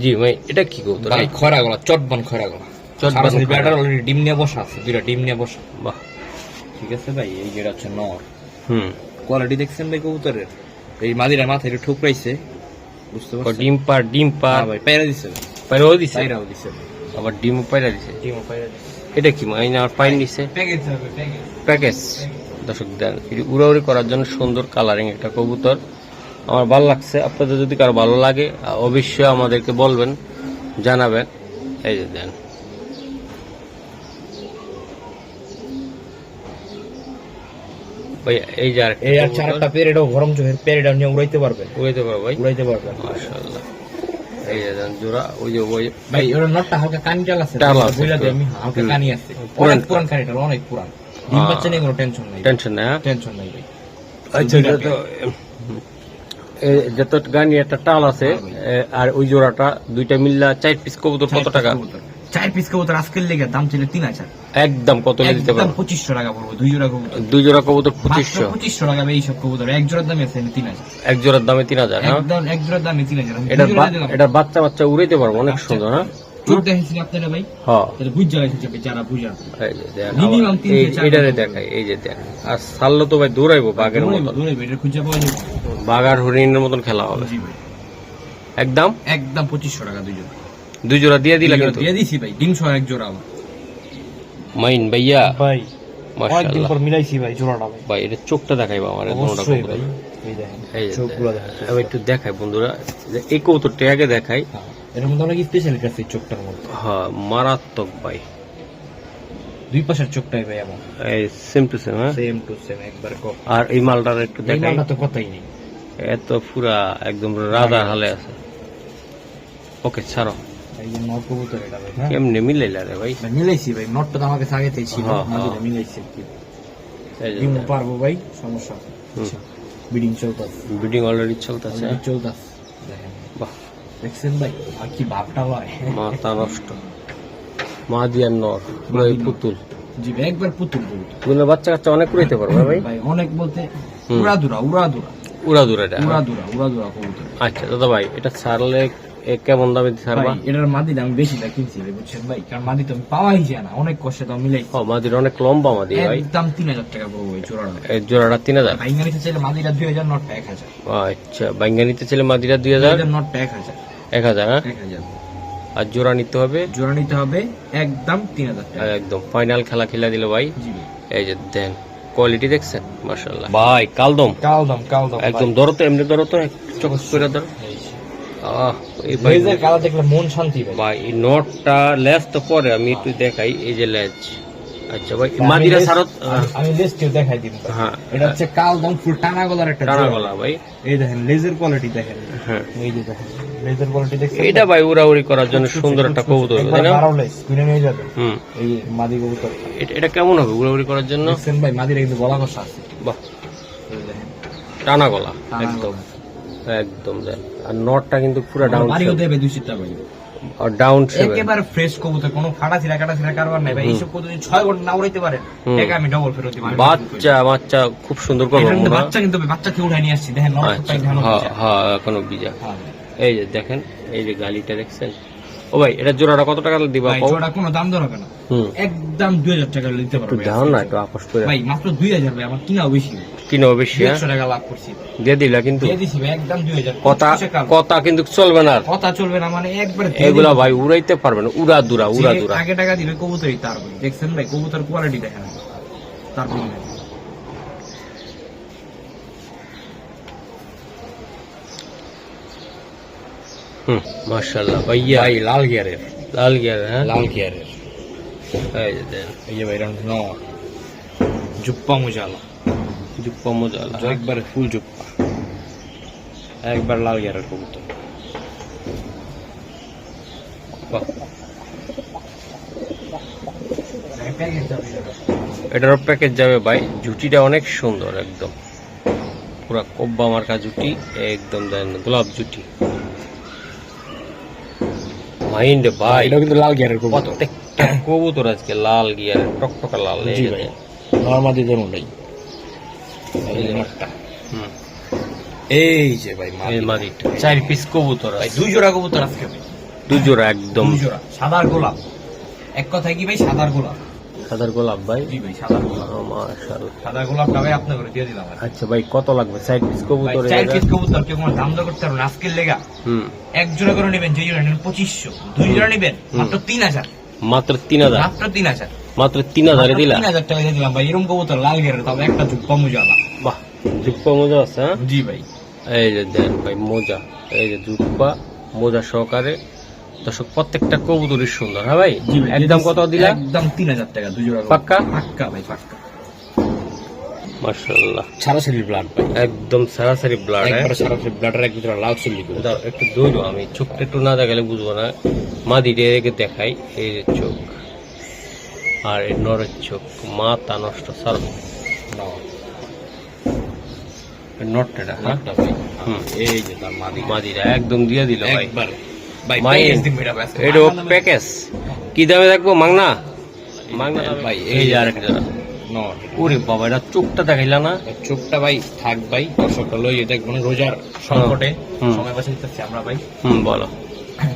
জি ভাই, এটা কি কৌতর? ভাই খয়রা গলা, চটবন খয়রা গলা, চটবন খয়রা। ব্যাটার অলরেডি ডিম নিয়ে বসা আছে, দুইটা ডিম নিয়ে বসা। বাহ, ঠিক আছে ভাই, এই যেটা হচ্ছে নর। হুম। কোয়ালিটি দেখছেন ভাই কবুতরের? এই মাদিরা মাথায় একটু ঠুকরাইছে, বুঝতে পারছেন? ডিম পার ভাই পায়রা দিছে, পায়রাও দিছে, পায়রাও দিছে, আবার ডিমও পায়রা দিছে। ডিমও পায়রা দিছে। এটা কি মাইন আর পাইন দিছে? প্যাকেজ হবে, প্যাকেজ। প্যাকেজ। দর্শক দেন, উড়াউড়ি করার জন্য সুন্দর কালারিং একটা কবুতর, আমার ভালো লাগছে। আপনাদের যদি কারো ভালো লাগে অবশ্যই আমাদেরকে বলবেন, জানাবেন। এই যে দেন, ভাই এই যে এই আর চারটা পেয়ার, এটাও গরম চোখের পেয়ার, এটা নিয়ে উড়াইতে পারবেন, উড়াইতে পারো ভাই? উড়াইতে পারবেন। মাশাআল্লাহ। এই যে দেন জোড়া, ওই যে ভাই ওর নটটা হালকা কানি টাল আছে, টাল আছে। বুঝলা আমি হালকা কানি আছে, পুরান। অনেক পুরান কানিটা, অনেক পুরান। ডিম বাচ্চা নিয়ে কোনো টেনশন নাই, টেনশন না, হ্যাঁ? টেনশন নাই ভাই। আচ্ছা, যত গানি একটা টাল আছে, আর ওই জোড়াটা দুইটা মিল্লা 4 পিস কবুতর কত টাকা? 4 পিস কবুতর আজকের লেগে দাম ছিল 3000। একদম কত দিতে একদম পারবো? 2500 টাকা পড়বো দুই জোড়া কবুতর। দুই জোড়া কবুতর মাত্র 2500, 2500 টাকা ভাই। এই সব কবুতর এক জোড়ার দামে আছে 3000, এক জোড়ার দামে 3000, হ্যাঁ? একদম এক জোড়ার দামে 3000। এটার বাচ্চা বাচ্চা উড়াইতে পারবো, অনেক সুন্দর, হ্যাঁ? চোখ দেখাইছি আপনারা ভাই, হ্যাঁ, তাহলে বুঝ যাইছে যে যারা বুঝা এই যে দেন, Minimum আবার 3 থেকে 4 এটারে কবুতর। দেখাই, এই যে দেন। আর ছাড়লো তো ভাই দৌড়াইবো বাঘের মতন, দূরে এটা খুঁজে পাওয়া যাবে। বাঘ আর হরিণের মতন খেলা হবে। জি ভাই, একদম একদম 2500 টাকা দুই জোড়া। দুই জোড়া দিয়ে দিলা কিন্তু। দিয়ে দিছি ভাই, 300 এক জোড়া আমার। মাইন ভাইয়া, ভাই মাশাআল্লাহ। মিলাইছি ভাই জোড়াটা ভাই। ভাই এটা চোখটা দেখাইবা আমার, দুটোটা অবশ্যই কবুতর। ভাই, এই দেখেন এই যে চোখগুলো দেন। দেখেন। আমি একটু দেখাই বন্ধুরা, যে এই কবুতরটা আগে দেখাই। হ্যাঁ, এর মধ্যে অনেক স্পেশালিটি আছে এই চোখটার মধ্যে। হ্যাঁ, মারাত্মক ভাই। দুই পাশের চোখটাই ভাই আমার এই সেম টু সেম, হ্যাঁ? সেম টু সেম, একবার কপ। আর এই মালটার একটু এই দেখাই, মালটা তো কথাই নেই। এত পুরা একদম রাধা হালে আছে। ওকে ছাড়ো, এই যে নর কবুতর এটা ভাই, হ্যাঁ কেমনে মিলাইলা রে ভাই? ভাই মিলাইছি ভাই, নটটা তো আমাকে আগেতেই ছিল, হ্যাঁ, মাঝে হ্যাঁ। মিলাইছি কি এই যে ডিম দেন। পারবো ভাই, সমস্যা নেই। বিডিং চলতেছে, ব্রিডিং অলরেডি চলতেছে, চলতেছে দেখেন। বাহ, দেখছেন ভাই আর কি ভাবটা হয়। মাথা নষ্ট। মা দিয়ার নর, পুরো এই পুতুল। জি ভাই, একবার পুতুল কবুতর এগুলো বাচ্চা কাচ্চা অনেক উড়াইতে পারবে ভাই? ভাই, অনেক বলতে হুম। উড়াদুরা উড়াদুরা উড়াদুরা এটা, হ্যাঁ? উড়াদুরা কবুতর। আচ্ছা দাদা ভাই, এটা ছাড়লে কেমন দামে ছাড়বা? ভাই এটার মাদিটা আমি বেশি না কিনছি ভাই, বুঝছেন ভাই, কারণ মাদি তো আমি পাওয়াই যায় না, অনেক কষ্টে তো মিলাইছি। ও, মাদির অনেক লম্বা মাদি ভাই। একদম 3000 টাকা পড়বো ভাই জোড়াটা। এই জোড়াটা 3000। ভাই নিতে চাইলে মাদিটা 2000, নটটা 1000। আচ্ছা, বাইঙ্গা নিতে চাইলে মাদিরা 2000, 2000 নটটা 1000। 1000, হ্যাঁ? 1000 আর জোড়া নিতে হবে জোড়া নিতে হবে একদম 3000 টাকা। একদম ফাইনাল খেলা খেলা দিল ভাই। জি ভাই, এই যে দেন, কোয়ালিটি দেখছেন মাশাআল্লাহ ভাই কালদম একদম ধরো তো, এমনি ধরো তো, চকচ করে ধরো। এই ভাই লেজের কালার দেখলে মন শান্তি ভাই। ভাই এই নটটা লেজ তো পরে আমি একটু দেখাই, এই যে লেজ। আচ্ছা ভাই মাদিরা সারত আমি লেজটিও দেখাই দিব। হ্যাঁ এটা হচ্ছে কালদম ফুল টানা গলার একটা টানা জোড়া। গলা ভাই। এই দেখেন লেজের কোয়ালিটি দেখেন। হ্যাঁ এই যে দেখেন লেজের কোয়ালিটি দেখছেন। এটা ভাই উড়াউড়ি করার জন্য সুন্দর একটা কবুতর, তাই না? বারো লেজ কিনে নিয়ে যাবে। হুম, এই মাদি কবুতর এটা কেমন হবে উড়াউড়ি করার জন্য? দেখছেন ভাই, মাদিরা কিন্তু গলা কষা আছে। বাহ, এই দেখেন টানা গলা টানা একদম গলা। একদম দেন। আর নটটা কিন্তু পুরো ডাউন বাড়িও দেবে 200 টাকা ভাই। আর ডাউন শেপ একেবারে ফ্রেশ কবুতর, কোনো ফাটা ছিড়া কারবার নাই ভাই। এইসব কবুতর যদি 6 ঘন্টা না উড়াইতে পারে টাকা আমি ডবল ফেরত দিব। বাচ্চা খুব সুন্দর করবো এটা কিন্তু আমরা। বাচ্চা কিন্তু বাচ্চা থেকে উঠাই নিয়ে আসছি দেখেন। আচ্ছা, হ্যাঁ হ্যাঁ এখনো বিজা। এই যে দেখেন, এই যে গালিটা দেখছেন। ও ভাই এটা জোড়াটা কত টাকা দিবা? জোড়া কোনো দাম দর হবে না, একদম 2000 টাকা দিতে একটু পারবে দাও না, একটু আপোষ করে। ভাই মাত্র 2000 ভাই, আমার কিনাও বেশি, কিনো বেশি, 100 টাকা লাভ করছি দিয়ে দিলা কিন্তু দিয়ে দিছি ভাই, একদম 2000। কথা কিন্তু চলবে না, কথা চলবে না মানে একবারে এগুলা ভাই উড়াইতে পারবে না, উড়া দুরা আগে টাকা দিবে কবুতরই তার ভাই। দেখছেন ভাই কবুতর কোয়ালিটি দেখেন তারপর মাশাআল্লাহ ভাইয়া। ভাই লাল গিয়ারের, হ্যাঁ লাল গিয়ারের। এই যে দেন, এই যে ভাই নর জুপ্পা মুজালা, জুপ্পা মজালা একবারে ফুল জুপ্পা, একবার লাল গিয়ারের কবুতর। বাহ, এটারও প্যাকেজ যাবে ভাই। জুটিটা অনেক সুন্দর, একদম পুরা কব্বা মার্কা জুটি, একদম দেন গোলাপ জুটি। মাইন্ড ভাই এটা কিন্তু লাল গিয়ারের কবুতর। প্রত্যেকটা কবুতর আজকে লাল গিয়ার, টকটকা লাল। জি ভাই, নরমাদি ধরুনটাই এই যে নটটা। হুম, এই যে ভাই এই মাদিটা 4 পিস কবুতর ভাই, আছে, 2 জোড়া কবুতর আজকে ভাই, 2 জোড়া একদম 2 জোড়া সাদার গোলাপ। এক কথায় কি ভাই, সাদার গোলাপ। সাদার গোলাপ ভাই। জি ভাই সাদার গোলাপ, মাশাআল্লাহ। সাদার গোলাপটা ভাই আপনাকে করে দিয়ে দিলাম। আচ্ছা ভাই কত লাগবে 4 পিস কবুতর? 4 পিস কবুতর কেউ কোনো দাম দর করতে পারবেন আজকের লেগা। হুম, এক জোড়া করে নেবেন, যে জোড়া নেবেন 2500, 2 জোড়া নেবেন মাত্র 3000, মাত্র 3000, মাত্র 3000, মাত্র 3000 দিলা? 3000 টাকা দিয়ে দিলাম ভাই। এরকম কবুতর লাল গেরে তবে একটা জুপ্পা মুজালা। বাহ, জুপ্পা মোজা আছে। হ্যাঁ জি ভাই, এই যে দেন ভাই মোজা, এই যে জুপ্পা মোজা সহকারে। দর্শক প্রত্যেকটা কবুতরই সুন্দর। হ্যাঁ ভাই, একদম কত দিলা? একদম 3000 টাকা 2 জোড়া। পাক্কা? পাক্কা ভাই পাক্কা। মাশাআল্লাহ, সারাসারি ব্লাড ভাই, একদম সরাসরি ব্লাড। একবার সারাসারি ব্লাডের এক ভিতরে লাল চিল্লি করে দাও একটু দৌড়ো, আমি চোখটা একটু না দেখালে বুঝবো না। মাদিটা রেখে দেখাই, এই যে চোখ আর এই নরের চোখ, মাথা নষ্ট সার দাও। নটটা। হ্যাঁ নটটা ভাই, হুম, এই যে তার মাদিটা একদম দিয়ে দিল ভাই। একবার ভাই মাই প্যাকেজ দিন মেরা ব্যাস। এটা প্যাকেজ কি দামে দেখবো? মাংনা মাংনা ভাই, এই যে আরেকটা। নট ওরে বাবা, এটা চোখটা দেখাইলা না? চোখটা ভাই থাক ভাই, দর্শকটা লইয়ে দেখবেন রোজার সংকটে হুম। সময় পাশে দিতেছি আমরা ভাই। বলো।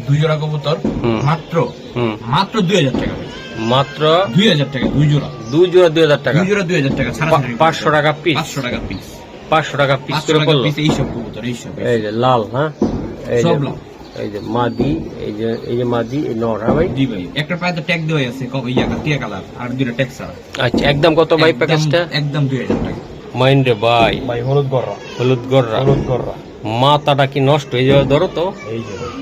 2 জোড়া কবুতর হুম। মাত্র হুম, মাত্র 2000 টাকা ভাই, মাত্র 2000 টাকা 2 জোড়া। 2 জোড়া 2000 টাকা, 2 জোড়া 2000 টাকা ছাড়া 500 টাকা পিস, 500 টাকা পিস, 500 টাকা পিস 500 করে টাকা পড়লো। পিস এইসব কবুতর এইসব। এই যে লাল, হ্যাঁ এই যে সব লাল। এই যে মাদি, এই যে মাদি, এই নর। হ্যাঁ ভাই, জি ভাই, একটা পায়ে তো ট্যাগ দেওয়া আছে টিয়া কালার, আর 2টা ট্যাগ ছাড়া। আচ্ছা একদম কত ভাই প্যাকেজটা? একদম 2000 টাকা মাইন্ড রে ভাই, ভাই। হলুদ গররা, হলুদ গররা, হলুদ গররা মাথাটা কি নষ্ট হয়ে যাবে? ধরো তো, এই যে ভাই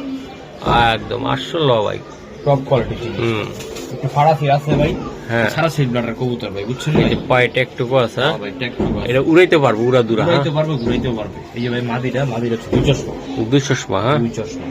একদম আসলো ভাই। টপ কোয়ালিটি জিনিস। হুম, একটু ফাড়াফি আছে ভাই, হ্যাঁ সারা সেট ব্লাডের কবুতর ভাই, বুঝছেন এই ভাই? যে পায়েটা একটু আছে। হ্যাঁ? ভাই ট্যাগ টুকু আছে। এটা উড়াইতে পারবো, উড়া দুরা। হ্যাঁ ঘুরাইতে পারবে, ঘুরাইতেও পারবে। এই যে ভাই মাদিটা 2 চশমা, 200 হ্যাঁ 2 চশমা।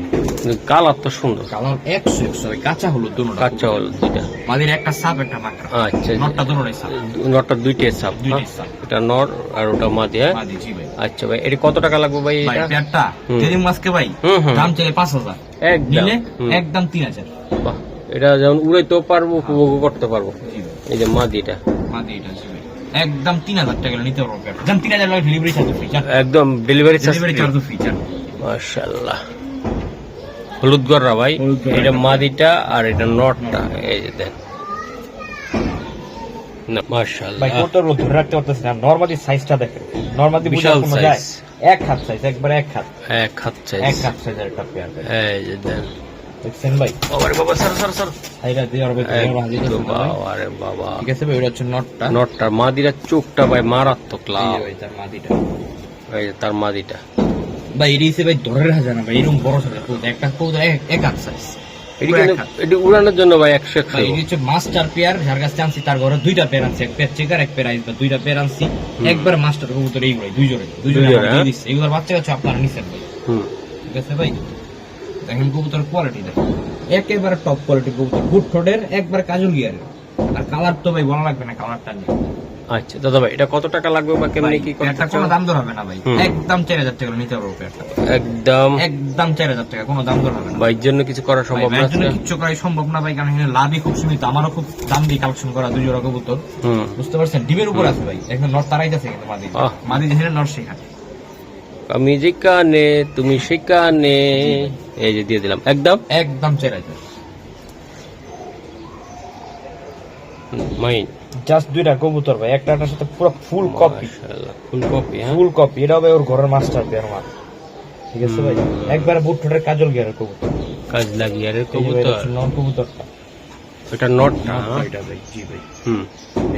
কালার তো সুন্দর, কালার 100 ভাই, কাঁচা হলুদ দুটোটা। কাঁচা হলুদ দুইটা। মাদির একটা সাপ একটা মাকড়া, আচ্ছা, নটটা দুটোটাই সাপ, নটটা দুইটাই সাপ। দুইটাই সাপ। এটা নর আর ওটা মাদি। হ্যাঁ মাদি জি ভাই। আচ্ছা ভাই, এটা কত টাকা লাগবে ভাই? ভাই এটা পেয়ারটা হুম। যেদিন মাসকে ভাই হুম, হুম। দাম চলে 5000, একদম নিলে হুম। একদম 3000। বাহ, এটা যেমন উড়াইতেও পারবো, উপভোগ করতে পারবো। জি ভাই, এই যে মাদিটা মাদি এটা জি ভাই, একদম 3000 টাকা নিতে পারবো পেয়ারটা। যেমন 3000 টাকা ডেলিভারি চার্জ ফ্রি, একদম delivery delivery charge. Charge free. মাশাআল্লাহ, হলুদ গররা ভাই। হলুদ গররা। এটা মাদিটা আর এটা নটটা, এই যে দেন না। মাশাআল্লাহ ভাই কত রোদ ধরে রাখতে পারতেছি না। নরমালি সাইজটা দেখেন, নরমালি বিশাল বুঝা কোনো size। যায়, এক হাত সাইজ, একবার এক হাত, এক হাত চাই। এক হাত সাইজের একটা পেয়ার। এই যে দেন দেখছেন ভাই? আরে বাবা স্যার স্যার স্যার হাইরা দিয়ে আর ভাই আরে বাবা ঠিক আছে ভাই, ওটা হচ্ছে নটটা। নটটা মাদিরা চোখটা ভাই মারাত্মক এই লাল। যে ভাই তার মাদিটা। এই যে তার মাদিটা ভাই এটি হচ্ছে ভাই ধরে রাখা যায় না ভাই, এরকম বড় সাইজের কবুতর, একটা কবুতর এক হাত সাইজ। এটি কিন্তু এটি উড়ানোর জন্য ভাই 100 ভাই এটি হচ্ছে মাস্টার পেয়ার, যার কাছে আনছি তার ঘরে দুইটা পেয়ার আনছি, এক পেয়ার চেকার এক পেয়ার আইস, বা দুইটা পেয়ার আনছি একবার মাস্টার কবুতর এই ভাই দুই জোড়ে হ্যাঁ? দিচ্ছে। এগুলোর বাচ্চা কাছে আপনারা নিছেন ভাই, ঠিক আছে ভাই? দেখেন কবুতর কোয়ালিটি দেখেন, একেবারে টপ কোয়ালিটি কবুতর, গুড ঠোঁটের, একবার কাজল গিয়ারের। আর কালার তো ভাই বলা লাগবে না, কালারটা নিয়ে আচ্ছা দাদা ভাই এটা কত টাকা লাগবে বা কেমনি কি করতে একটা কোনো চাও? দাম দর হবে না ভাই, একদম 4000 টাকা নিতে পারবো পেয়ারটা, একদম একদম 4000 টাকা, কোনো দাম দর হবে না। ভাইয়ের জন্য কিছু করা সম্ভব না ভাইয়ের জন্য কিচ্ছু করাই সম্ভব না ভাই, কারণ এখানে লাভই খুব সীমিত। আমারও খুব দাম দিয়ে কালেকশন করা দুই জোড়া কবুতর, বুঝতে পারছেন? ডিমের উপর আছে ভাই, এখন নর তারাইতেছে কিন্তু মাদি আহ। মাদি যেখানে নর সেখানে। আমি যেখানে তুমি সেখানে, এই যে দিয়ে দিলাম একদম একদম 4000। মাইন জাস্ট দুইটা কবুতর ভাই, একটার সাথে পুরো ফুল কপি, মাশাআল্লাহ ফুল কপি। হ্যাঁ ফুল কপি। এটা ভাই ওর ঘরের মাস্টার পেয়ার মাল, ঠিক আছে ভাই? একবারে বুট ঠোঁটের কাজল গিয়ারের কবুতর, কাজ লাগিয়ে আরে এই যে ভাই, এটা কবুতর হচ্ছে নর কবুতরটা। এটা নটটা। এটা ভাই, জি ভাই, হুম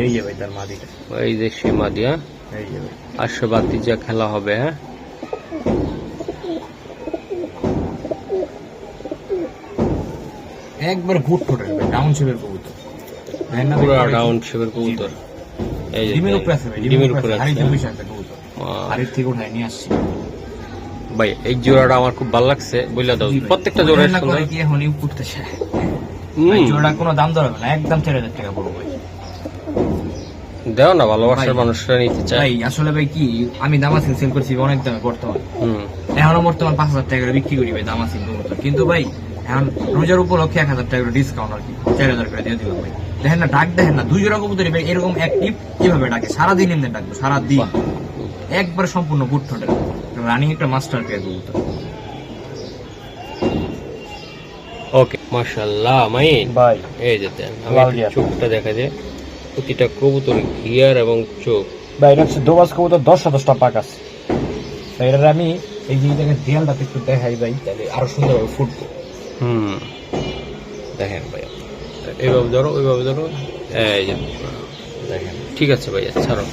এই যে ভাই তার মাদিটা, এই যে সীমা দিয়া এই যে ভাই। আশীর্বাদ যা খেলা হবে। হ্যাঁ একবার বুট ঠোঁটের ভাই, ডাউন শেপের কবুতর, দেখেন না ভাই পুরো quality? রাউন্ড শেপের কবুতর। এই যে ডিমের উপরে আছে ভাই, ডিমের উপরে আছে। হাড়িতে বসে আছে কবুতর, আহ, হাড়ির থেকে উঠায় নিয়ে আসছি। ভাই এই জোড়াটা আমার খুব ভালো লাগছে, বুঝলা দাও জি ভাই। প্রত্যেকটা জোড়া রান্না সুন্দর। করে কি এখন ইউ করতেছে হুম, ভাই, জোড়া কোনো দাম দর হবে না, একদম 4000 টাকা পড়বে ভাই। দেও না ভালোবাসার ভাই। মানুষরা নিতে চায়। ভাই আসলে ভাই কি, আমি দামাসিন সেল করছি অনেক দামে বর্তমানে, হুম এখনো বর্তমান 5000 টাকা করে বিক্রি করি ভাই দামাসিন কবুতর, কিন্তু ভাই এখন রোজার উপলক্ষে 1000 টাকা করে ডিসকাউন্ট আর কি 4000 করে দিয়ে দিলাম ভাই। দেখেন না ডাক, দেখেন না দুই জোড়া কবুতর ভাই এরকম অ্যাক্টিভ, এভাবে ডাকে সারাদিন এমনি ডাকবো সারাদিন, একবার সম্পূর্ণ বুট ঠোঁটের রানিং একটা মাস্টার পেয়ার কবুতর। ওকে মাশাআল্লাহ মাইন ভাই এই যে দেন, আমি লাল একটু গিয়ার। চোখটা দেখা যায়, প্রতিটা কবুতর গিয়ার এবং চোখ। ভাই এটা হচ্ছে দোবাস কবুতর, 10টা পাক আছে। তাই এটা আমি এই যে জায়গায় দেয়ালটাতে একটু দেখাই ভাই, তাহলে আরো সুন্দরভাবে ফুটবো। হুম দেখেন ভাই, এইভাবে ধরো ওইভাবে ধরো, এই যে দেখেন ঠিক আছে ভাই ছাড়ো।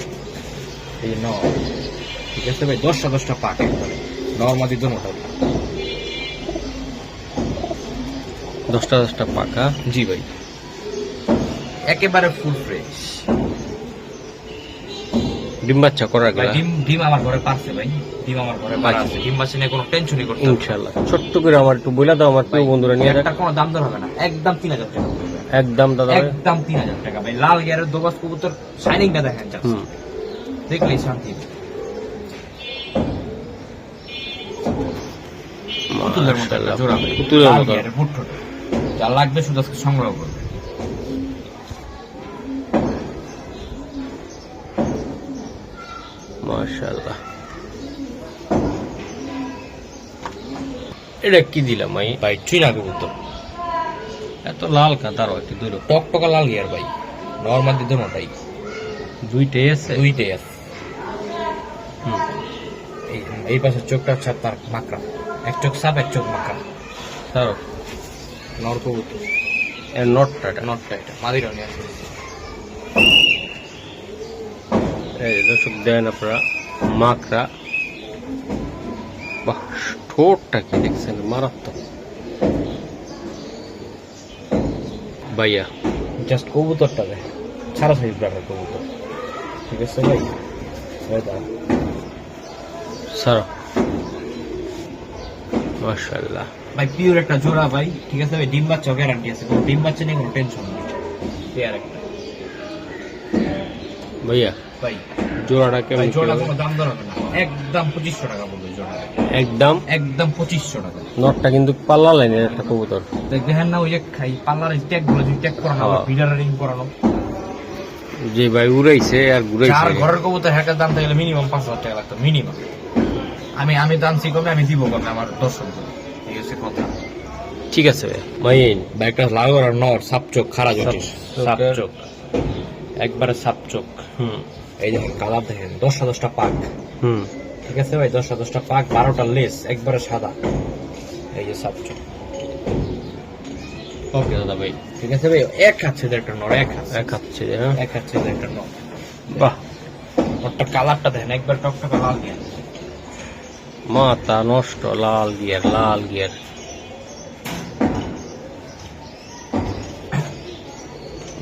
এই ন, ঠিক আছে ভাই, 10টা পাক একবারে নর্মালি দোনোটা। 10টা পাকা। জি ভাই, একেবারে ফুল ফ্রেশ। ডিম বাচ্চা করার ভাই গেলা ডিম আমার ঘরে পারছে ভাই, ডিম আমার ঘরে পারা আছে, ডিম বাচ্চা নিয়ে কোনো টেনশনই করতে হবে না। ইনশাআল্লাহ। ছোট্ট করে আমার একটু বইলা দাও আমার প্রিয় বন্ধুরা নিয়ে একটা কোনো দাম দর হবে না, একদম 3000 টাকা পড়বে। একদম দাদা ভাই। একদম 3000 টাকা ভাই। লাল গিয়ারের দোবাস কবুতর শাইনিংটা দেখেন জাস্ট, হুম দেখলেই শান্তি। পুতুলের মতো একটা জোড়া ভাই, পুতুলের লাল মতো। গিয়ারের বুট ঠোঁট। যা লাগবে শুধু আজকে সংগ্রহ করবে। মাশাআল্লাহ। এটা কি দিলাম ভাই? ভাই চীনা কবুতর, এত লাল কাতার একটু দূর টকটকা লাল গিয়ার ভাই, নর্মালি দোনোটাই, দুইটাই আছে। দুইটাই আছে। হুম এই পাশের চোখটা হচ্ছে তার মাকড়া, এক চোখ সাপ এক চোখ মাকড়া, তাও নর কবুতর। এর নটটা এটা। নটটা এটা মাদিরা নিয়ে আসে। এই যে দর্শক দেন আপনারা মাকড়া, বাহ ঠোঁটটা কি দেখছেন মারাত্মক ভাইয়া। জাস্ট কবুতরটা দেখ, সারা সাইজ ব্রাডার কবুতর, ঠিক আছে ভাই? এই দাও। সারা মাশাআল্লাহ। ভাই পিওর একটা জোড়া ভাই, ঠিক আছে ভাই? ডিম বাচ্চা গ্যারান্টি আছে, কোনো ডিম বাচ্চা নিয়ে কোনো টেনশন নেই। পেয়ার একটা ভাইয়া ভাই, জোড়াটা ভাই কেমন কি জোড়া হবে? কোনো দাম দর হবে না, একদম 2500 টাকা পড়বে জোড়া, একদম। একদম 2500 টাকা। নটটা কিন্তু পাল্লা লাইনের একটা কবুতর। দেখেন না ওই যে খাই পাল্লার ট্যাগ গুলো, ট্যাগ করানো, হ্যাঁ। ভিডার রিং করানো। যে ভাই উড়াইছে আর ঘুরাইছে। চার ঘরের কবুতর হ্যাকার দাম গেলে মিনিমাম 5000 টাকা লাগতো মিনিমাম। আমি দামছি কমে, আমি দিব কমে আমার দর্শক, ঠিক আছে কথা? ঠিক আছে ভাই মাইন। বা একটা লাগর আর নর সাপচোক খারা জটিস, সাপচোকের- সাপচোক একবারে সাপচোক। হুম এই দেখেন কালার দেখেন, 10টা পাক, হুম ঠিক আছে ভাই? 10টা পাক, 12টা লেস, একবারে সাদা। এই যে সাপচোক, ওকে দাদা ভাই, ঠিক আছে ভাই। এক হাত একটা নর, এক হাত খাচ্ছে হ্যাঁ। এক হাত একটা নর। বাহ, নরটা কালারটা দেখেন একবার টকটকা লাল গিয়ার। মাথা নষ্ট, লাল গিয়ার, লাল গিয়ার।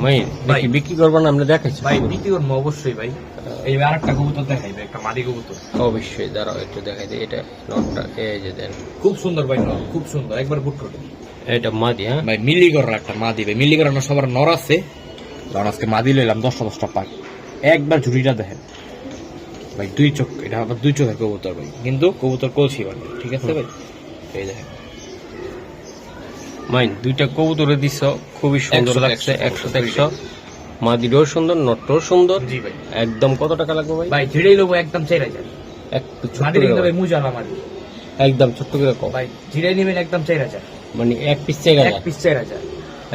ভাই ভাই। বিক্রি করবো না, আমরা দেখাইছি ভাই বিক্রি করবো অবশ্যই ভাই। এই আরেকটা কবুতর দেখাইবে, একটা মাদি কবুতর। অবশ্যই, দাঁড়াও একটু দেখাই দিই। এটা নটটা, এই যে দেন, খুব সুন্দর ভাই নর, খুব সুন্দর, একবার বুট ঠোঁটে। এটা মাদি হ্যাঁ। ভাই মিলিগড় একটা মাদি ভাই, মিলিগড় সবার নর আছে, কারণ আজকে মাদি লইলাম 10টা পাক। একবার ঝুড়িটা দেখেন ভাই, দুই চোখ, এটা আবার দুই চোখের কবুতর ভাই, কিন্তু কবুতর কলসি বানে, ঠিক আছে ভাই। এই দেখেন মাইন দুইটা কবুতরে দিছ, খুবই সুন্দর 100 লাগছে। 100 মাদিরও সুন্দর, নটও সুন্দর। জি ভাই। একদম কত টাকা লাগবে ভাই? ভাই ঝিড়েই লোবো একদম 4000। একটু ছোট্ট মাদি করে কিন্তু ভাই। ভাই মুজালা মাদি, একদম ছোট্ট করে কম ভাই ঝিড়েই নেবেন একদম 4000, মানে এক পিস চেয়ে এক পিস 4000।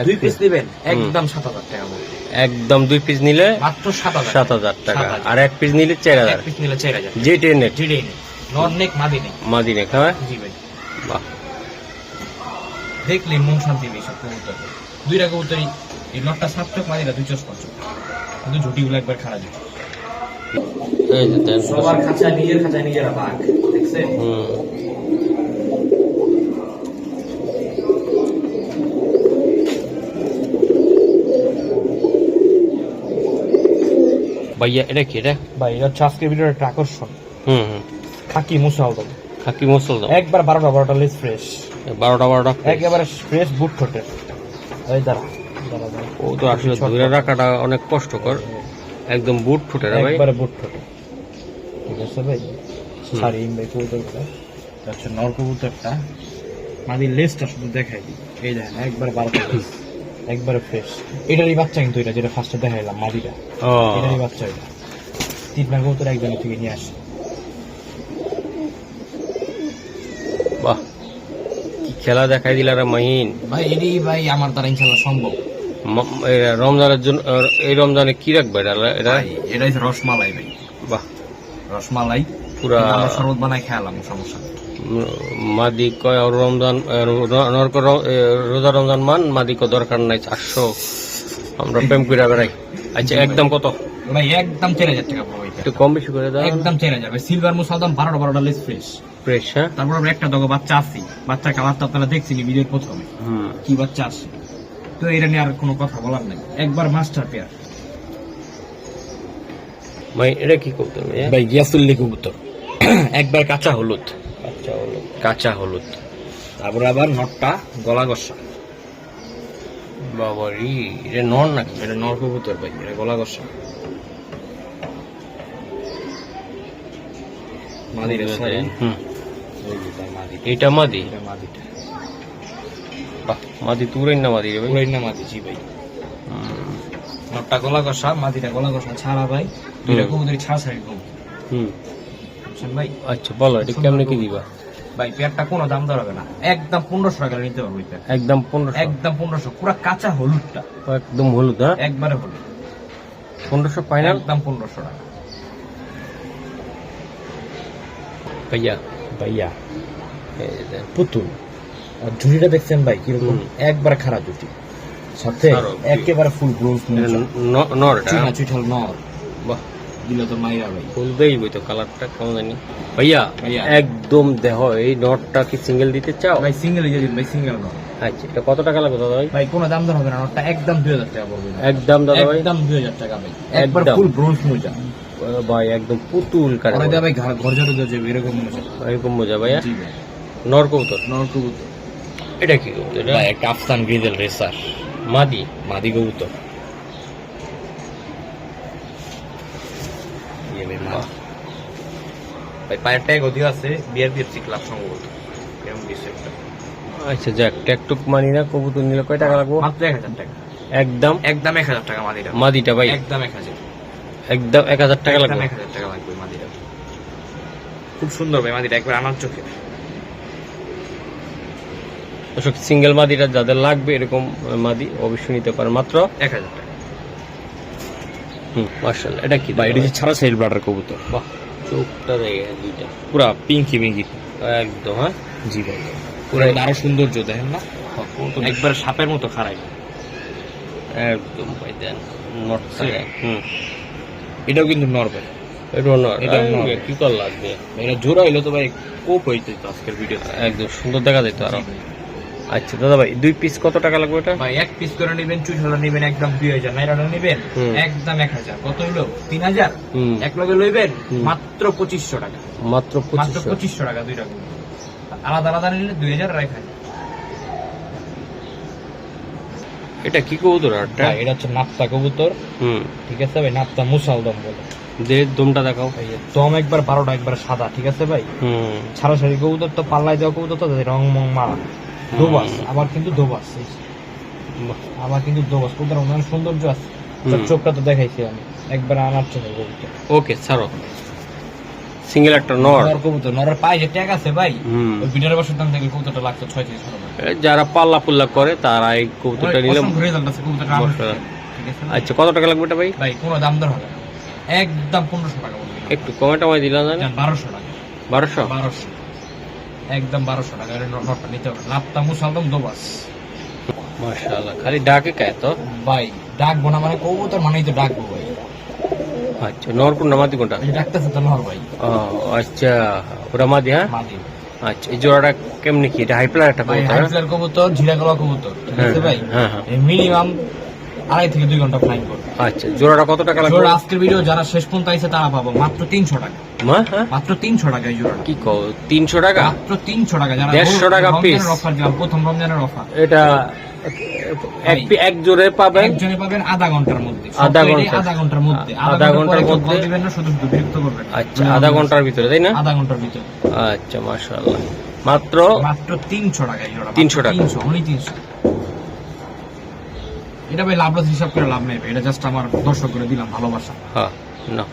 দুই পিস নেবেন একদম 7000 টাকা পড়বে। একদম 2 পিস নিলে মাত্র 7000। 7000 টাকা, 7000 আর এক পিস নিলে 4000। এক পিস নিলে 4000। যে টেনের ঝিড়েই নেই, নর নেক মাদি নেই। মাদি রেখা হ্যাঁ? জি ভাই। বাহ, দেখলে মন শান্তি নেই সব কবুতর। দুইটা কবুতরই, এই নটটা 7 চোখ, মাদিটা 2 চোখ 5 চোখ, কিন্তু ঝুটিগুলো একবার খারাপ ঝুটি। এই যে দেন। সবার খাঁচা, নিজের খাঁচায় নিজেরা বাঘ, দেখছেন? ভাইয়া এটা কি এটা? ভাই এটা হচ্ছে আজকের ভিডিওর একটা আকর্ষণ, হুম হুম। খাকি মুসাল দাম। খাকি মুসল দাও একবার 12টা লেস ফ্রেশ, 12টা একেবারে ফ্রেশ বুট ঠোঁটের। এই দাঁড়া দাঁড়া দাঁড়া। ও তো আসলে ধরে রাখাটা অনেক কষ্টকর। একদম বুট ফুটে রে ভাই। একবারে বুট ঠোঁটে, ঠিক আছে ভাই। সারি ভাই কবুতরগুলো, এটা হচ্ছে নর কবুতরটা। মাদির লেসটা শুধু দেখাই দিই, এই দেখেন একবারে 12টা লেস, একবারে ফ্রেশ। এটারই বাচ্চা কিন্তু, এটা যেটা ফার্স্টে দেখাইলাম মাদিটা, ও এটারই বাচ্চা। এটা 3 কবুতর একজনের থেকে নিয়ে আসে। বাহ, কি খেলা দেখাই দিলা রে মাহিন। ভাই এটাই ভাই আমার দ্বারা ইনশাল্লাহ সম্ভব। রমজানের জন্য, এই রমজানে কি রাখবে এটা? এটা এটাই রসমালাই ভাই, বাহ, রসমালাই পুরা আমরা শরবত বানাই খেলাম, সমস্যা নেই। মাদি কয় আর রমজান নরক রোজা রমজান মান মাদি কো দরকার নাই 400, আমরা প্রেম করে বেড়াই। আচ্ছা একদম কত? ভাই একদম 4000 টাকা পড়বে এটা। একটু কম বেশি করে দাও। একদম 4000 ভাই। সিলভার মুসালদাম 12টা লেস ফ্রেশ। ফ্রেশ হ্যাঁ। তারপর আমরা একটা দগো বাচ্চা আছি, বাচ্চার কালারটা আপনারা দেখছেন ভিডিওর প্রথমে, হুম। কি বাচ্চা আছে। তো এটা নিয়ে আর কোনো কথা বলার নাই, একবার মাস্টার পেয়ার। ভাই এটা কি করতে হবে ভাই গিয়াসুল্লি কবুতর, একবার কাঁচা হলুদ, আচ্ছা হলো কাঁচা হলুদ। তারপর আবার নটটা গলা গসা। বাবা রে, এটা নর নাকি? এটা নর কবুতর ভাই, এটা গলা গসা। মাদির সারি, হুম। ওই যে তার মাদি, এটা মাদি? এটা মাদিটা। বাহ, মাদি তুরাই না মাদি রে ভাই। পুরাই না মাদি, জি ভাই। নটটা গলা কষা, মাদিটা গলা কষা ছাড়া ভাই। দুইটা কবুতরই ছাড়া ছাড়ি কবুতর, হুম। বুঝছেন ভাই? আচ্ছা বলো, এটা কেমনে কি দিবা? ভাই পেয়ারটা কোনো দাম দর হবে না, একদম 1500 টাকা নিতে পারবো এই পেয়ার। একদম 1500? একদম 1500, পুরা কাঁচা হলুদটা, একদম হলুদ হ্যাঁ? একবারে হলুদ। 1500 ফাইনাল? একদম 1500 টাকা ভাইয়া। ভাইয়া। এই যে দেন। পুতুল আর ঝুড়িটা দেখছেন ভাই কিরকম, একবার খারাপ জুটি, সাথে সারো, একেবারে ফুল গ্রোথ, এটা নর এটা? চুনা চুইঠাল নর। বাহ, দিলে তো মাইরা ভাই। ফুল দেই বই তো, কালারটা কেমন জানি। ভাইয়া ভাইয়া। একদম দেহ, এই নটটা কি সিঙ্গেল দিতে চাও? ভাই সিঙ্গেল দিয়ে দিন ভাই, সিঙ্গেল নর। আচ্ছা, এটা কত টাকা লাগবে দাদা ভাই? ভাই কোনো দাম দর হবে না, নটটা একদম 2000 টাকা পড়বে। একদম দাদা ভাই? একদম 2000 টাকা ভাই, একবার একদম। ফুল ব্রোঞ্জ মোজা। ভাই একদম পুতুল কাটে পরে দেয়া ভাই ঘর ঝাড়ু দিয়ে যাবে এরকম মোজা। এরকম মজা ভাইয়া। জি ভাই। নর কবুতর? নর কবুতর এটা কি কবুতর এটা? ভাই, একটা আফসান গ্রিজেল রেসার, মাদি? মাদি কবুতর। ইয়ে ভাই মা, ভাই পায়ের ট্যাগ অধিক আছে, বিআরপিএফসি ক্লাব সম্ভবত এরকম কিছু একটা। আচ্ছা যাক, ট্যাকটুক মানি না, কবুতর নিলে কয় টাকা লাগবে? মাত্র 1000 টাকা। একদম? একদম 1000 টাকা মাদিটা। মাদিটা ভাই? একদম 1000। একদম 1000 টাকা একদম লাগবে? 1000 টাকা লাগবে মাদিটা। খুব সুন্দর ভাই মাদিটা, একবার আনার চোখে। দর্শক, সিঙ্গেল মাদিটা যাদের লাগবে এরকম মাদি অবশ্যই নিতে পারে, মাত্র 1000 টাকা। হুম, মাশাআল্লাহ। এটা কি ভাই এটা যে ছাড়া সাইড ব্লাডার কবুতর, বাহ, চোখটা দেখে দুইটা পুরা পিঙ্কি পিঙ্কি। একদম হ্যাঁ। জি ভাই, পুরো আরো সৌন্দর্য দেখেন না। হ্যাঁ। একবার সাপের মতো খারাই একদম ভাই দেন নটটা এটাও কিন্তু নর ভাই এটা নট এটা নর। কি কর লাগবে এটা জোড়া হইলো তো ভাই কোপ হইতে তো আজকের ভিডিওতে একদম সুন্দর দেখা যেত আরো আচ্ছা দাদা ভাই 2 পিস কত টাকা লাগবে এটা ভাই এক পিস করে নেবেন চুইঠালা নেবেন একদম 2000 নাইরাটা নেবেন হুম। একদম 1000 কত হইলো 3000 হুম। এক লগে লইবেন হুম। মাত্র 2500 টাকা মাত্র মাত্র 2500 2500 টাকা দুইটা করে। আলাদা আলাদা নিলে 2000 রাখা এটা কি কবুতর আরটা ভাই এটা হচ্ছে নাপ্তা কবুতর ঠিক আছে ভাই নাপ্তা মুসালদম বলে দে দমটা দেখাও এই যে দম একবার 12টা একবার সাদা ঠিক আছে ভাই ছাড়াছাড়ি কবুতর তো পাল্লাই দেওয়া কবুতর তো রং মং মারা দোবাস আবার কিন্তু দোবাস আবার কিন্তু দোবাস কবুতর অনেক সৌন্দর্য আছে তার চোখটা তো দেখাইছি আমি একবার আনার চোখের কবুতর ওকে ছাড়ো সিঙ্গেল একটা নর নর কবুতর নরের পায়ে যে ট্যাগ আছে ভাই হুম। ওই বিডারের বছর দাম থেকে কবুতরটা লাগতো 6 থেকে 7 টাকা যারা পাল্লা পুল্লা করে তারা এই কবুতরটা নিলে রেজাল্ট আছে কবুতরটা আমার মশলা। ঠিক আছে আচ্ছা কত টাকা লাগবে এটা ভাই ভাই কোনো দাম দর হবে না। একদম 1500 টাকা বলবো একটু কমেন্ট আমায় দিলা না 1200 টাকা 1200 1200 একদম 1200 টাকা এর নটটা নিতে হবে নাপ্তা মুসালদম দোবাস মাশাআল্লাহ খালি ডাকে কায় তো ভাই ডাকবো না মানে কবুতর মানেই তো ডাকবো ভাই আচ্ছা নর কোনটা মাদি কোনটা এই ডাকতেছে তো নহর ভাই ও আচ্ছা ওটা মাদি হ্যাঁ মাদি আচ্ছা এই জোড়াটা কেমনি কি এটা হাইপ্লার একটা ভাই কবুতর হাইফ্লার কবুতর ঝিরা গলা কবুতর ঠিক আছে ভাই হ্যাঁ, হ্যাঁ। মিনিমাম 2.5 থেকে 2 ঘন্টা ফ্লাইং করবে আচ্ছা জোড়াটা কত টাকা লাগবে জোড়া আজকের ভিডিও যারা শেষ পর্যন্ত আইছে তারা পাবো মাত্র 300 টাকা মা হ্যাঁ মাত্র 300 টাকা এই জোড়াটা কি কও 300 টাকা মাত্র 300 টাকা যারা 150 টাকা piece। অফার দিলাম প্রথম রমজানের অফার এটা এক জোড়ে পাবেন একজনে পাবেন আধা ঘন্টার মধ্যে আধা সবকটাই ঘন্টা। আধা ঘন্টার মধ্যে আধা ঘন্টার পরে কেউ মধ্যে। call দিবেন না শুধু শুধু বিরক্ত করবেন আচ্ছা আধা ঘন্টার ভিতরে তাই না আধা ঘন্টার ভিতরে আচ্ছা মাশাআল্লাহ মাত্র মাত্র 300 টাকা এই জোড়া 300 টাকা। 300 only 300 এটা ভাই লাভ লস হিসাব করে লাভ নেই ভাই, এটা জাস্ট আমার দর্শক করে দিলাম ভালোবাসা হ্যাঁ না